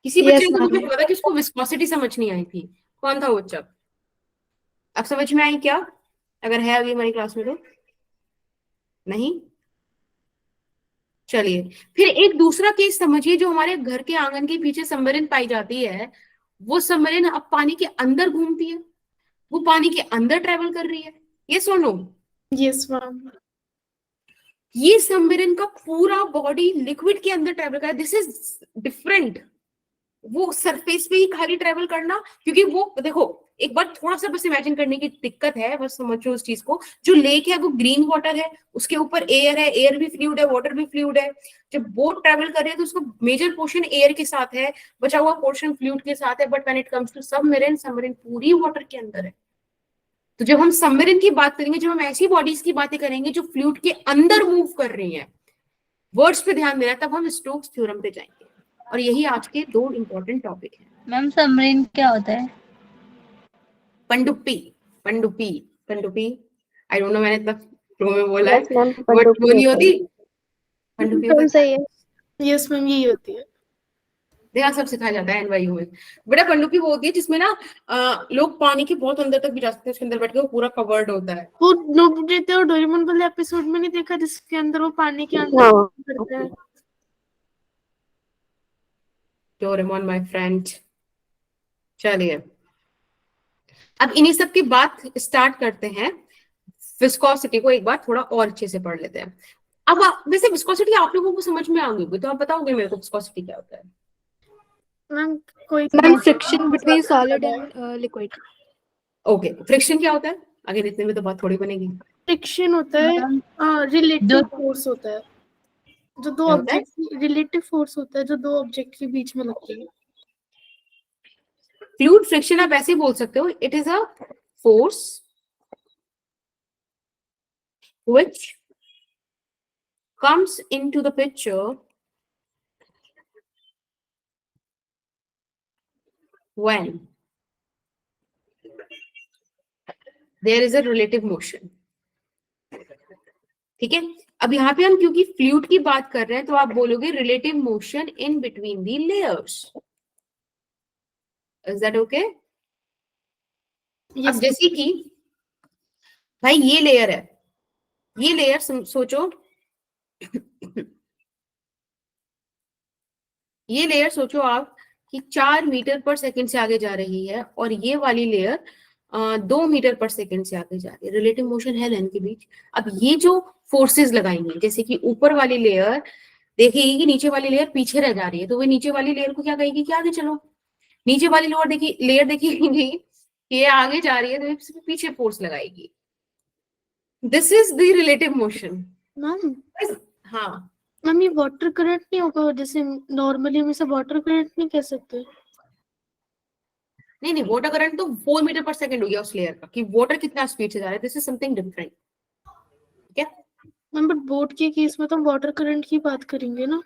किसी बच्चे को मुझे पता कि उसको विस्कोसिटी समझ नहीं आई थी, कौन था वो बच्चा? अब समझ में आई क्या? अगर है अभी हमारी क्लास में तो नहीं। चलिए फिर एक दूसरा केस समझिए, जो हमारे घर के आंगन के पीछे सबमरीन पाई जाती है। वो सबमरीन अब पानी के अंदर घूमती है, वो पानी के अंदर ट्रेवल कर रही है, ये सुनो। Yes ma'am. ये सबमरीन का पूरा बॉडी लिक्विड के अंदर ट्रेवल कर रहा है। This is different. वो सरफेस पे ही खाली ट्रेवल करना, क्योंकि वो देखो एक बार थोड़ा सा बस इमेजिन करने की दिक्कत है, बस समझो उस चीज को। जो लेक है वो ग्रीन वाटर है, उसके ऊपर एयर है, एयर भी फ्लूइड है, वाटर भी फ्लूइड है। जब बोट ट्रेवल कर रहे हैं तो उसका मेजर पोर्शन एयर के साथ है, बचा हुआ पोर्शन फ्लूइड के साथ है। But when it comes to submarine, submarine पूरी वाटर के अंदर है। तो जब हम सबमरीन की बात करेंगे, जब हम ऐसी बॉडीज की बातें करेंगे जो फ्लूइड के अंदर मूव कर रही हैं, वर्ड्स पे ध्यान देना, तब हम स्टोक्स थ्योरम पे जाएंगे। और यही आज के 2 इंपॉर्टेंट टॉपिक हैं। मैम सबमरीन क्या होता है? पनडुब्बी, पनडुब्बी, पनडुब्बी, आई डोंट नो, मैंने इतना फ्लो में बोला है, यस मैम, बट वो नहीं होती पनडुब्बी एकदम होता है। सही है। यस मैम, यही होती है। देखा, सब सिखाया जाता है एनवायू में। बेटा पनडुब्बी वो होती है जिसमें ना लोग पानी के बहुत अंदर तक भी जा सकते हैं, उसके अंदर बैठ के वो पूरा कवर्ड होता है। वो नोबिता और डोरेमोन वाले एपिसोड में नहीं देखा जिसके अंदर वो पानी के अंदर हाँ। करते हैं? Doraemon my friend. चलिए, अब इन्हीं सब की बात स्टार्ट करते हैं। विस्कोसिटी को एक बार थोड़ा और अच्छे से पढ़ लेते हैं। अब वैसे विस्कोसिटी आप लोगों को समझ में आ गई होगी, तो आप बताओगे मेरे को विस्कोसिटी क्या होता है? मैम कोई ma'am friction between solid and liquid. Okay, friction क्या होता है? अगर इतने में तो बात थोड़ी बनेगी। फ्रिक्शन होता है, रिलेटिव फोर्स होता है जो दो क्या होता है? ऑब्जेक्ट, रिलेटिव फोर्स होता है जो दो ऑब्जेक्ट के बीच में लगती है। फ्लूइड फ्रिक्शन आप ऐसे बोल सकते हो, it is a force which comes into the picture when there is a relative motion। ठीक है, अब यहाँ पे हम क्योंकि फ्लूइड की बात कर रहे हैं तो आप बोलोगे relative motion in between the layers. Is that okay? अब जैसे कि भाई ये लेयर है, ये लेयर सोचो, ये लेयर सोचो आप कि 4 मीटर पर सेकंड से आगे जा रही है, और ये वाली लेयर 2 मीटर पर सेकंड से आगे जा रही है। रिलेटिव मोशन है लेंथ के बीच। अब ये जो फोर्सेस लगाएंगे, जैसे कि ऊपर वाली लेयर देखेगी कि नीचे वाली लेयर पीछे रह जा रही है, तो वो नीचे वाली लेयर को क्या कहेगी कि आगे चलो। नीचे वाली लेयर देखेगी कि ये आगे जा रही है, तो ये पीछे फोर्स लगाएगी। This is the relative motion. Ma'am हाँ मैम, ये वाटर करंट नहीं होगा? जैसे नॉर्मली हम इसे वाटर करंट नहीं कह सकते? नहीं, वाटर करंट तो 4 मीटर पर सेकंड हो गया उस लेयर का, कि वाटर कितना स्पीड से जा रहा है। This is something different. ठीक है मैम, बट बोट के केस में तो हम वाटर करंट की बात करेंगे ना।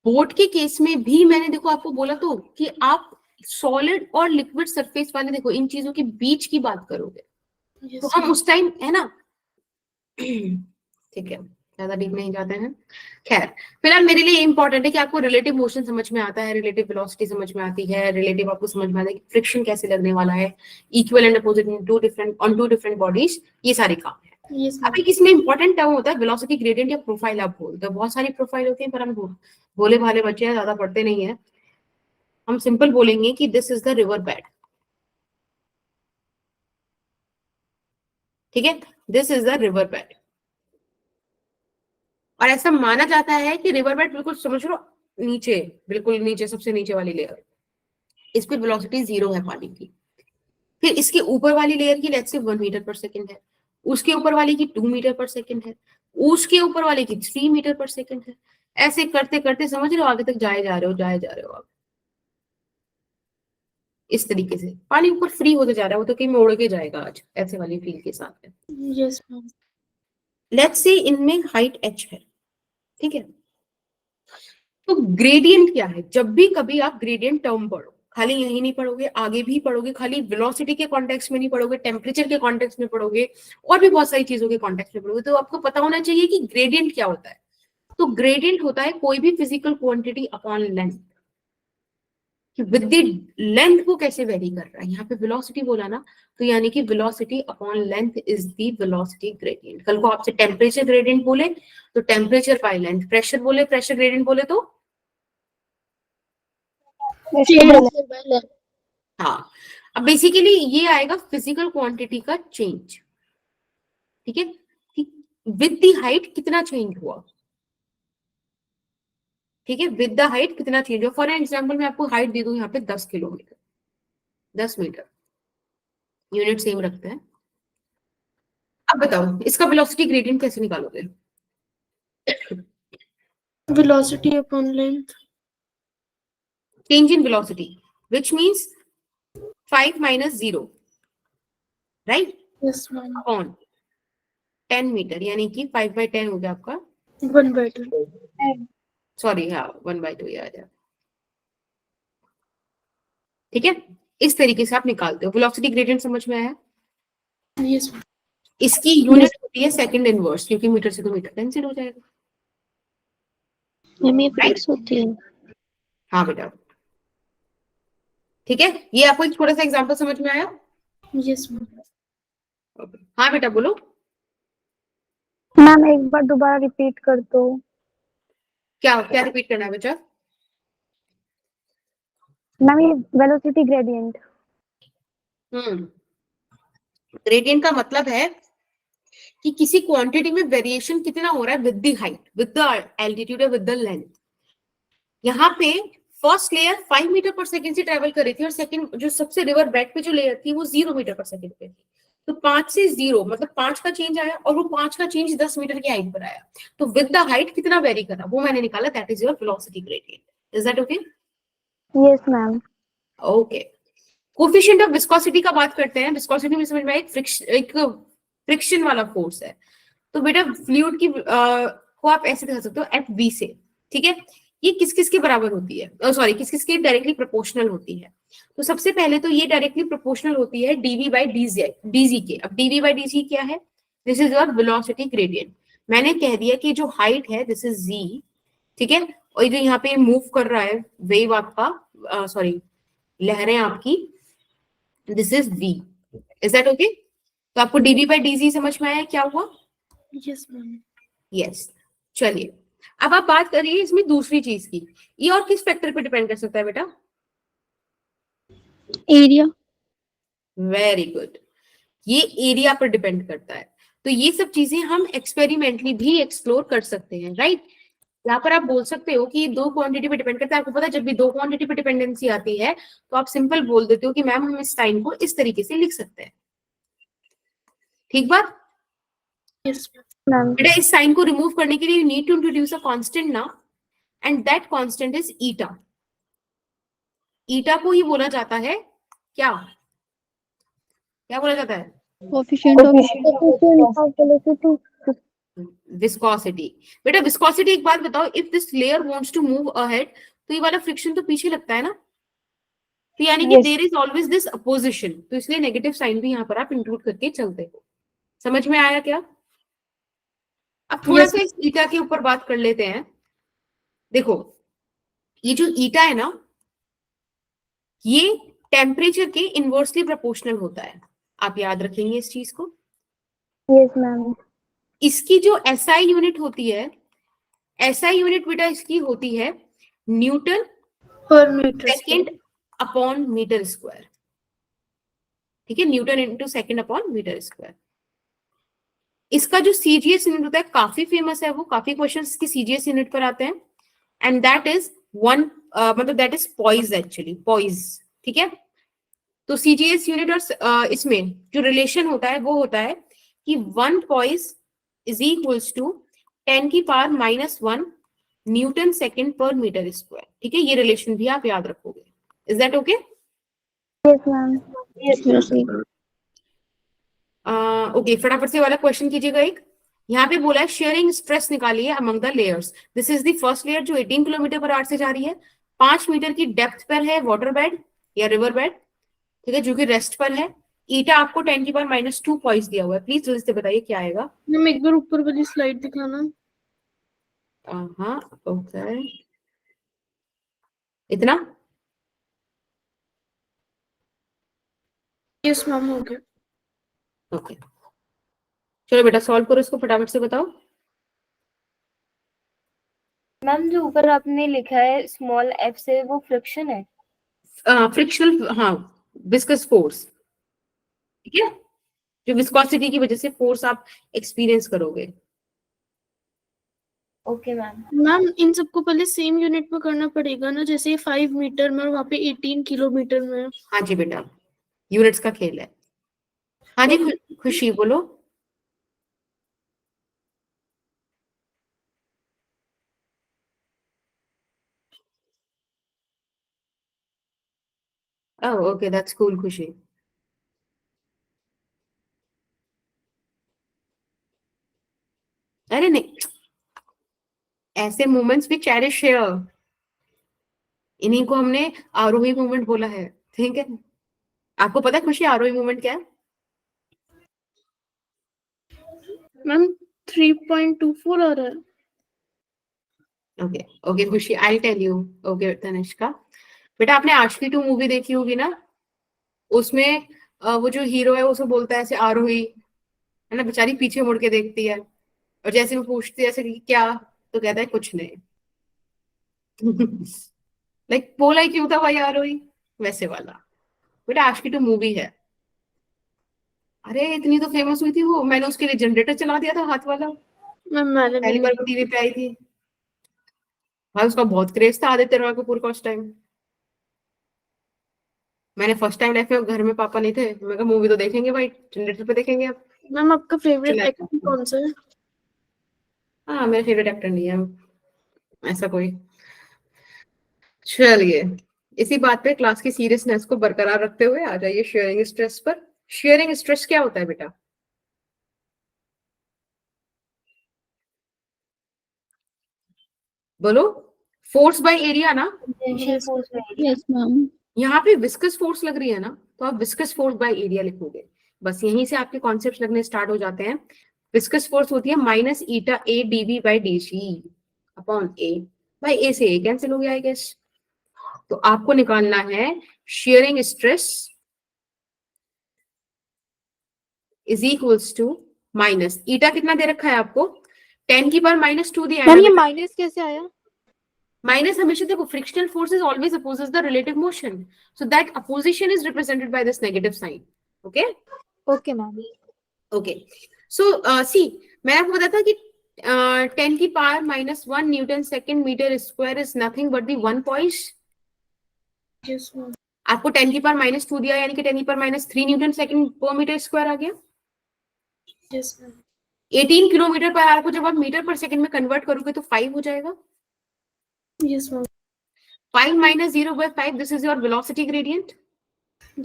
बोट के केस में भी मैंने देखो आपको बोला तो कि आप सॉलिड और लिक्विड सरफेस वाले, देखो इन चीजों के बीच की बात करोगे, तो हम उस टाइम, है ना। ठीक है, ज्यादा डीप नहीं जाते हैं। खैर, फिलहाल मेरे लिए इंपॉर्टेंट है कि आपको रिलेटिव मोशन समझ में आता है, रिलेटिव वेलोसिटी समझ में आती है, रिलेटिव आपको समझ में आता है कि फ्रिक्शन कैसे लगने वाला है, equal and opposite on two different bodies, ये सारे काम है। अब एक इसमें इंपॉर्टेंट टर्म होता है वेलोसिटी ग्रेडियंट या प्रोफाइल। आप बोलते हो, बहुत सारी प्रोफाइल होती है, पर हम भोले भाले बच्चे हैं, ज्यादा पढ़ते नहीं है। हम सिंपल बोलेंगे कि this is the river bed. ठीक है, this is the river bed. और ऐसा माना जाता है कि रिवर बेड बिल्कुल समझ लो नीचे, बिल्कुल नीचे, सबसे नीचे वाली लेयर, इस पर वेलोसिटी 0 है पानी की। फिर इसके ऊपर वाली लेयर की लेट्स से 1 मीटर पर सेकंड है, उसके ऊपर वाली की 2 मीटर पर सेकंड है, उसके ऊपर वाले की 3 मीटर पर सेकंड है। ऐसे करते करते समझ रहे हो, आगे तक जाए जा रहे हो आप। इस तरीके से पानी ऊपर फ्री होते जा रहा है, वो तो कहीं में उड़ के जाएगा आज, ऐसे वाली फील के साथ है। Yes ma'am. लेट्स से इनमें हाइट h है। ठीक है, तो ग्रेडियंट क्या है? जब भी कभी आप ग्रेडियंट टर्म पढ़ो, खाली यही नहीं पढ़ोगे, आगे भी पढ़ोगे, खाली वेलोसिटी के कॉन्टेक्स्ट में नहीं पढ़ोगे, टेम्परेचर के कॉन्टेक्स्ट में पढ़ोगे, और भी बहुत सारी चीजों के कॉन्टेक्स्ट में पढ़ोगे, तो आपको पता होना चाहिए कि ग्रेडियंट क्या होता है। तो ग्रेडियंट होता है कोई भी physical quantity upon length, with the length वो कैसे वेरी कर रहा है। यहाँ पे वेलोसिटी बोला ना, तो यानी कि velocity upon length is the velocity gradient. कल को आपसे टेम्परेचर ग्रेडियंट बोले तो टेम्परेचर बाय लेंथ, प्रेशर बोले, प्रेशर ग्रेडियंट बोले तो हाँ। अब बेसिकली ये आएगा फिजिकल क्वांटिटी का चेंज। ठीक है, विद द हाइट कितना चेंज हुआ। ठीक है, विद द हाइट कितना चेंज हुआ। फॉर एग्जाम्पल मैं आपको हाइट दे दूं यहाँ पे 10 किलोमीटर, 10 मीटर, यूनिट सेम रखते हैं। अब बताओ इसका वेलोसिटी ग्रेडियंट कैसे निकालोगे? Velocity upon length. Change in velocity, which means 5 minus 0, right? Yes, ma'am. Upon 10 metre, यानी कि 5/10 हो गया आपका, 1/2. सॉरी हाँ 1/2 ये आ जाए। ठीक है, इस तरीके से आप निकालते हो। वेलोसिटी ग्रेडियंट समझ में आया? Yes, ma'am. इसकी यूनिट होती है सेकंड इनवर्स, क्योंकि मीटर से तो मीटर कैंसिल हो जाएगा। मैम ये फिक्स होती है। हाँ बेटा, ठीक है, ये आपको एक छोटा सा एग्जांपल समझ में आया? Yes, ma'am. हाँ बेटा बोलो। मैम एक बार दोबारा रिपीट कर दो। क्या क्या रिपीट करना है बेटा? मैम ये वेलोसिटी ग्रेडियंट। ग्रेडियंट का मतलब है कि किसी क्वांटिटी में वेरिएशन कितना हो रहा है with the height, with the altitude, with the length. यहाँ पे फर्स्ट लेयर 5 मीटर पर सेकंड से ट्रेवल कर रही थी और सेकंड जो सबसे रिवर बेड पे जो लेयर थी वो 0 मीटर पर सेकंड पे थी। तो 5 से 0 मतलब 5 का चेंज आया और वो 5 का चेंज 10 मीटर की हाइट पर आया। तो विद द हाइट कितना वेरी करा वो मैंने निकाला, that is your velocity gradient. Is that okay? Yes ma'am. Okay, coefficient of viscosity का बात करते हैं। विस्कोसिटी में समझ में एक फ्रिक्शन वाला फोर्स है। तो बेटा फ्लूइड की को आप ऐसे दिखा सकते हो Fv से, ठीक है? ये किस किस के बराबर होती है, सॉरी किस किस के डायरेक्टली प्रोपोर्शनल होती है? तो सबसे पहले तो ये डायरेक्टली प्रोपोर्शनल होती है dv/dz के। अब dv/dz क्या है? This is your velocity gradient. मैंने कह दिया कि जो हाइट है दिस इज z, ठीक है, और जो यहाँ पे मूव कर रहा है वेव आपका, सॉरी लहरें आपकी, this is v। Is that okay? तो आपको dv/dz समझ में आया क्या हुआ? Yes, ma'am. यस। चलिए अब आप बात करिए इसमें दूसरी चीज की। ये और किस फैक्टर पे डिपेंड कर सकता है बेटा? एरिया। वेरी गुड, ये एरिया पर डिपेंड करता है। तो ये सब चीजें हम एक्सपेरिमेंटली भी एक्सप्लोर कर सकते हैं, राइट? यहाँ पर आप बोल सकते हो कि दो क्वांटिटी पे डिपेंड करता है। आपको पता है जब भी दो क्वांटिटी पे डिपेंडेंसी आती है तो आप सिंपल बोल देते हो कि मैम हम इस साइन को इस तरीके से लिख सकते हैं। ठीक बात? Yes, ma'am. मैम बेटा इस साइन को रिमूव करने के लिए you need to introduce a constant ना, and that constant is eta. Eta को ही बोला जाता है क्या? क्या बोला जाता है? Coefficient of velocity. विस्कोसिटी। बेटा विस्कोसिटी एक बात बताओ, if this layer wants to move ahead तो ये वाला फ्रिक्शन तो पीछे लगता है ना, तो यानी कि Yes. There is always this opposition. तो इसलिए नेगेटिव साइन भी यहाँ पर आप इंक्लूड करके चलते हो। समझ में आया क्या? अब थोड़ा सा इस ईटा के ऊपर बात कर लेते हैं। देखो ये जो ईटा है ना, ये टेम्परेचर के इनवर्सली प्रोपोर्शनल होता है। आप याद रखेंगे इस चीज को। Yes ma'am. इसकी जो एसआई यूनिट होती है, एसआई यूनिट बेटा इसकी होती है newton Per meter. Second upon metre square. ठीक है, newton into second upon metre square. इसका जो सीजीएस यूनिट होता है काफी फेमस है, वो काफी क्वेश्चंस की सीजीएस यूनिट पर आते हैं, एंड दैट इज वन, मतलब that is poise actually, poise. ठीक है, तो सीजीएस यूनिट और इसमें जो रिलेशन होता है वो होता है कि 1 पॉइज इज इक्वल्स टू 10 की पावर -1 न्यूटन सेकेंड पर मीटर स्क्वायर। ठीक है, ये रिलेशन भी आप याद रखोगे। Is that okay? Yes ma'am. Okay, फटाफट से वाला क्वेश्चन कीजिएगा। एक यहाँ पे बोला है शेयरिंग स्ट्रेस निकालिए among the layers. This is the first layer जो 18 किलोमीटर पर आवर से जा रही है, 5 मीटर की डेप्थ पर है वाटर बेड या रिवर बेड, ठीक है, जो कि रेस्ट पर है। ईटा आपको 10 की पावर -2 पॉइंट दिया हुआ है। प्लीज जल्दी से बताइए क्या आएगा। मैम एक बार ऊपर वाली स्लाइड दिखाना। हाँ ओके, इतना। यस मैम, हो गया। ओके चलो बेटा सॉल्व करो इसको, फटाफट से बताओ। मैम जो ऊपर आपने लिखा है स्मॉल f से, वो फ्रिक्शन है? फ्रिक्शनल, हाँ, विस्कस फोर्स। ठीक है, जो विस्कोसिटी की वजह से फोर्स आप एक्सपीरियंस करोगे। Okay ma'am. मैम इन सबको पहले सेम यूनिट में करना पड़ेगा ना, जैसे 5 मीटर में और वहाँ पे 18 किलोमीटर में। हाँ जी बेटा, यूनिट्स का खेल है। हाँ जी खुशी बोलो। ओह ओके दैट्स कूल खुशी। अरे नहीं, ऐसे मोमेंट्स भी चेरिश है, इन्हीं को हमने आरोही मूवमेंट बोला है, ठीक है। आपको पता है खुशी आरोही मूवमेंट क्या है? मैम 3.24 आ रहा है। Okay okay Khushi I tell you. Okay Tanishka, बेटा आपने आशिकी 2 मूवी देखी होगी ना, उसमें वो जो हीरो है उसको बोलता है ऐसे आरोही, है ना, बेचारी पीछे मुड़ के देखती है और जैसे वो पूछती है ऐसे कि क्या, तो कहता है कुछ नहीं। लाइक बोला ही क्यों था भाई आरोही, वैसे वाला। बेटा आशिकी 2 मूवी है, अरे इतनी तो फेमस हुई थी वो, मैंने उसके लिए जनरेटर चला दिया था हाथ वाला, मैम मैंने भी पहली बार वो टीवी पे आई थी भाई, उसका बहुत क्रेज था आदित्य रॉय कपूर का उस टाइम। मैंने फर्स्ट टाइम लाइफ में, घर में पापा नहीं थे, मैं कहा मूवी तो देखेंगे भाई, जनरेटर पे देखेंगे अब। मैम आपका फेवरेट चला एक्टर कौन सा है? हाँ मेरा फेवरेट एक्टर नहीं है ऐसा कोई। चलिए इसी बात पे क्लास की सीरियसनेस को बरकरार रखते हुए आ जाइए शेयरिंग स्ट्रेस पर। शेयरिंग स्ट्रेस क्या होता है बेटा? बोलो। फोर्स बाय एरिया ना? Tangential force by yes ma'am. यहाँ पे विस्कस फोर्स लग रही है ना, तो आप विस्कस फोर्स बाय एरिया लिखोगे। बस यहीं से आपके कॉन्सेप्ट लगने स्टार्ट हो जाते हैं। विस्कस फोर्स होती है minus eta A dv by dc upon A. भाई ए से ए कैंसिल हो गया आई गेस। तो आपको निकालना है sharing stress is equals to minus eta, कितना दे रखा है आपको, 10 की पावर -2 दिया है मैम ना ये बेटा? माइनस कैसे आया? माइनस हमेशा देखो, frictional forces always opposes the relative motion, so that opposition is represented by this negative sign. Okay okay ma'am. Okay so see, मैं आपको बताया था कि 10 की power -1 newton second metre square is nothing but the 1 point. Yes ma'am. आपको 10 की power -2 दिया, यानी कि 10 की पावर -3 न्यूटन सेकेंड पर मीटर स्क्वायर आ गया। Yes ma'am. 18 kilometre per hour को जब आप मीटर पर सेकंड में कन्वर्ट करोगे तो 5 हो जाएगा। Yes ma'am. 5 minus 0/5, this is your velocity gradient.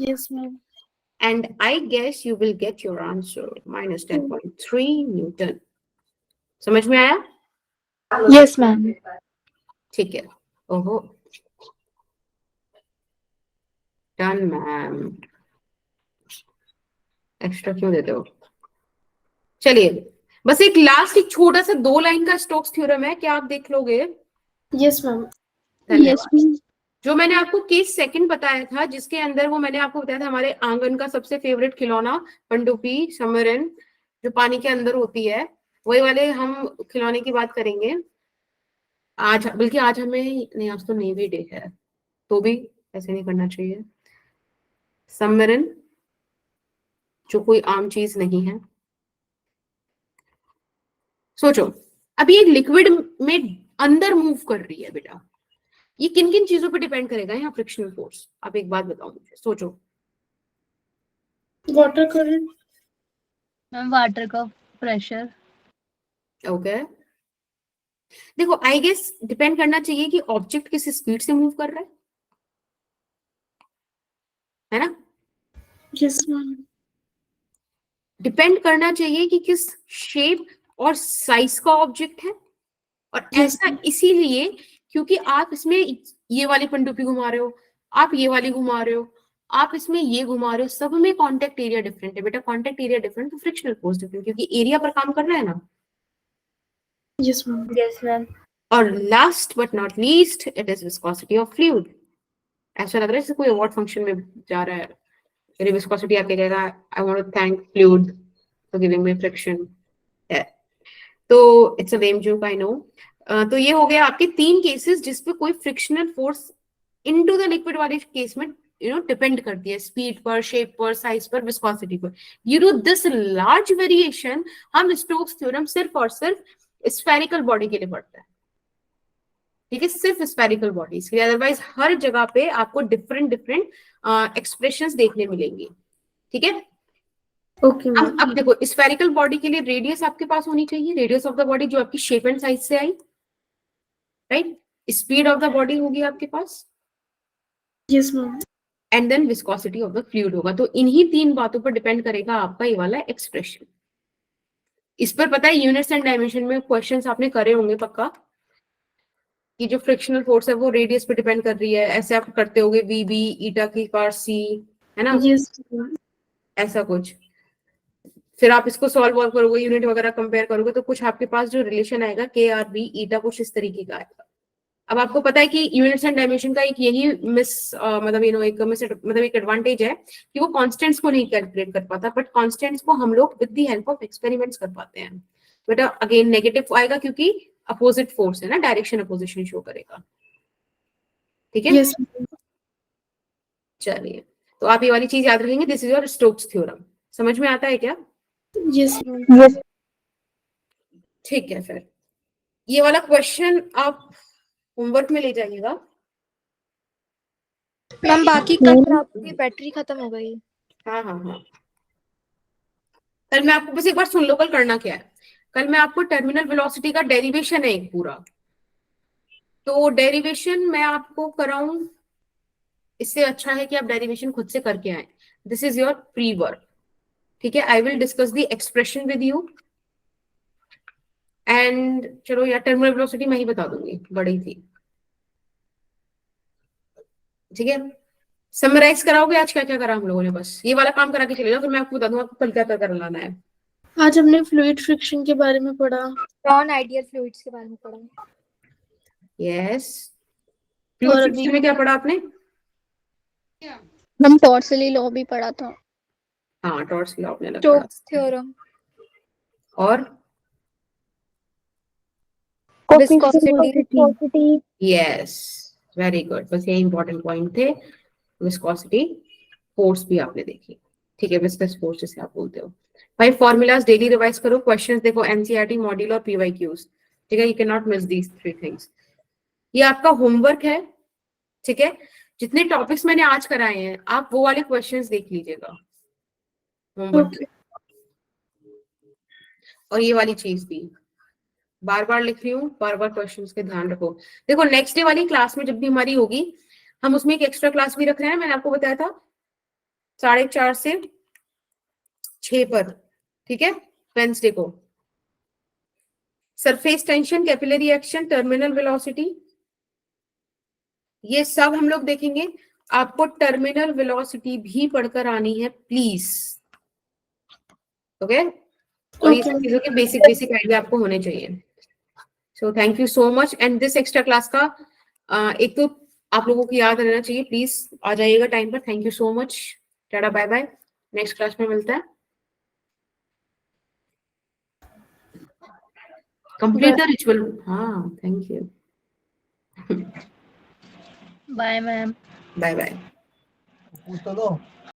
Yes ma'am. And I guess you will get your answer -10.3 Newton. समझ में आया? Yes ma'am. ठीक है। ओहो डन मैम, एक्स्ट्रा क्यों देते हो? चलिए बस एक लास्ट, एक छोटा सा 2 लाइन का स्टोक्स थ्योरम है, क्या आप देख लोगे? Yes ma'am. Yes ma'am. जो मैंने आपको केस सेकंड बताया था, जिसके अंदर वो मैंने आपको बताया था हमारे आंगन का सबसे फेवरेट खिलौना पनडुब्बी समरन, जो पानी के अंदर होती है, वही वाले हम खिलौने की बात करेंगे आज। बल्कि आज हमें नहीं, आज तो नेवी डे है, तो भी ऐसे नहीं करना चाहिए। सबमरीन जो कोई आम चीज नहीं है। सोचो अभी एक लिक्विड में अंदर मूव कर रही है बेटा, ये किन किन चीजों पर डिपेंड करेगा यहाँ फ्रिक्शनल फोर्स? आप एक बात बताओ मुझे, सोचो। Water current. मैम वाटर का प्रेशर। ओके देखो आई गेस डिपेंड करना चाहिए कि ऑब्जेक्ट किस स्पीड से मूव कर रहा है ना? Yes ma'am. डिपेंड करना चाहिए कि किस शेप और साइज का ऑब्जेक्ट है, और ऐसा इसीलिए क्योंकि आप इसमें ये वाली पनडुब्बी घुमा रहे हो, आप ये वाली घुमा रहे हो, आप इसमें ये घुमा रहे हो, सब में कांटेक्ट एरिया डिफरेंट है बेटा। कांटेक्ट एरिया डिफरेंट तो फ्रिक्शनल फोर्स डिफरेंट, क्योंकि एरिया पर काम कर रहा है ना। Yes ma'am. Yes ma'am. और last but not least, it is viscosity of fluid. ऐसा लग रहा है जैसे कोई अवार्ड फंक्शन में जा रहा है, मेरी विस्कोसिटी आके कहेगा I want to thank fluid for giving me friction. तो it's a lame joke I know. तो ये हो गया आपके 3 केसेस जिसपे कोई frictional force into the liquid वाले केस में डिपेंड करती है, स्पीड पर, शेप पर, साइज पर, विस्कोसिटी पर। Due to this large variation हम स्टोक्स थ्योरम सिर्फ और सिर्फ स्फेरिकल बॉडी के लिए पढ़ते हैं, ठीक है, सिर्फ स्फेरिकल बॉडीज के लिए, अदरवाइज हर जगह पे आपको डिफरेंट डिफरेंट एक्सप्रेशंस देखने मिलेंगी। ठीक है, ओके मैम। अब देखो स्फेरिकल बॉडी के लिए रेडियस आपके पास होनी चाहिए, रेडियस ऑफ द बॉडी जो आपकी शेप एंड साइज से आई, right. Speed of the body होगी आपके पास, yes ma'am. And then viscosity of the fluid होगा। तो इन्हीं 3 बातों पर डिपेंड करेगा आपका ये वाला एक्सप्रेशन। इस पर पता है यूनिट्स एंड डायमेंशन में क्वेश्चंस आपने करे होंगे पक्का, कि जो फ्रिक्शनल फोर्स है वो रेडियस पे डिपेंड कर रही है, ऐसे आप करते होगे वी बी ईटा की पावर सी, है ना, यस ऐसा कुछ। फिर आप इसको सॉल्व करोगे, यूनिट वगैरह कंपेयर करोगे, तो कुछ आपके पास जो रिलेशन आएगा के आर बी ईटा कुछ इस तरीके का आएगा। अब आपको पता है कि यूनिट्स एंड डायमेंशन का एक यही मतलब एक एडवांटेज है कि वो कांस्टेंट्स को नहीं कैलकुलेट कर पाता, बट कांस्टेंट्स को हम लोग with the help of experiments कर पाते हैं। बट अगेन नेगेटिव आएगा क्योंकि अपोजिट फोर्स है ना, डायरेक्शन अपोजिशन शो करेगा। ठीक है, यस चलिए, तो आप ये वाली चीज याद रखेंगे, this is your Stokes theorem. समझ में आता है क्या? Yes ma'am. ठीक है, फिर ये वाला क्वेश्चन आप होमवर्क में ले जाइएगा। मैम बाकी कल आपकी बैटरी खत्म हो गई। हाँ हाँ हाँ, कल मैं आपको बस एक बार सुन लो, कल करना क्या है। कल मैं आपको टर्मिनल वेलोसिटी का डेरिवेशन है एक पूरा, तो डेरिवेशन मैं आपको कराऊं, इससे अच्छा है कि आप डेरिवेशन खुद से करके आए। This is your pre work. ठीक है, I will discuss the expression with you, and चलो यार टर्मिनल वेलोसिटी मैं ही बता दूंगी, बड़ी थी। ठीक है, समराइज कराओगे आज क्या क्या करा हम लोगों ने, बस ये वाला काम करा के चले जाओ, फिर मैं आपको बता दूंगा आपको कल क्या क्या करना है। आज हमने फ्लूइड फ्रिक्शन के बारे में पढ़ा, नॉन आइडियल फ्लूइड्स के बारे में पढ़ा। यस, और फ्लूइड अभी फ्रिक्शन में क्या पढ़ा आपने? हम टॉर्सली लॉ भी पढ़ा था। हाँ, टॉर्स लॉ आपने अलग पढ़ा, स्टोक्स थ्योरम, और विस्कोसिटी। यस, वेरी गुड, बस ये इंपॉर्टेंट पॉइंट थे। विस्कोसिटी, फोर्स भी आपने देखी। ठीक है, विस्कस फोर्स जिसे आप बोलते हो। भाई फॉर्मूलाज डेली रिवाइज करो, क्वेश्चंस देखो एनसीईआरटी मॉड्यूल और पीवाईक्यूज। ठीक है, you can not miss these 3 things. ये आपका होमवर्क है। ठीक है, जितने टॉपिक्स मैंने आज कराए हैं आप वो वाले क्वेश्चंस देख लीजिएगा होमवर्क में। और ये वाली चीज भी बार बार लिख रही हूँ, बार बार क्वेश्चंस के ध्यान रखो। देखो नेक्स्ट डे वाली क्लास में जब भी हमारी होगी, हम उसमें एक एक्स्ट्रा क्लास भी रख रहे हैं, मैंने आपको बताया था 4:30 से 6 पर। ठीक है, वेंसडे को surface tension, capillary action, terminal velocity, ये सब हम लोग देखेंगे। आपको टर्मिनल वेलोसिटी भी पढ़कर आनी है प्लीज, ओके। और ये सब चीजों के बेसिक बेसिक आइडिया आपको होने चाहिए। So thank you so much, and this extra class का एक तो आप लोगों को याद रहना चाहिए, प्लीज आ जाइएगा टाइम पर। Thank you so much, ta-ta bye bye, next class में मिलता है। Complete the ritual. हाँ, thank you, bye ma'am. Bye bye.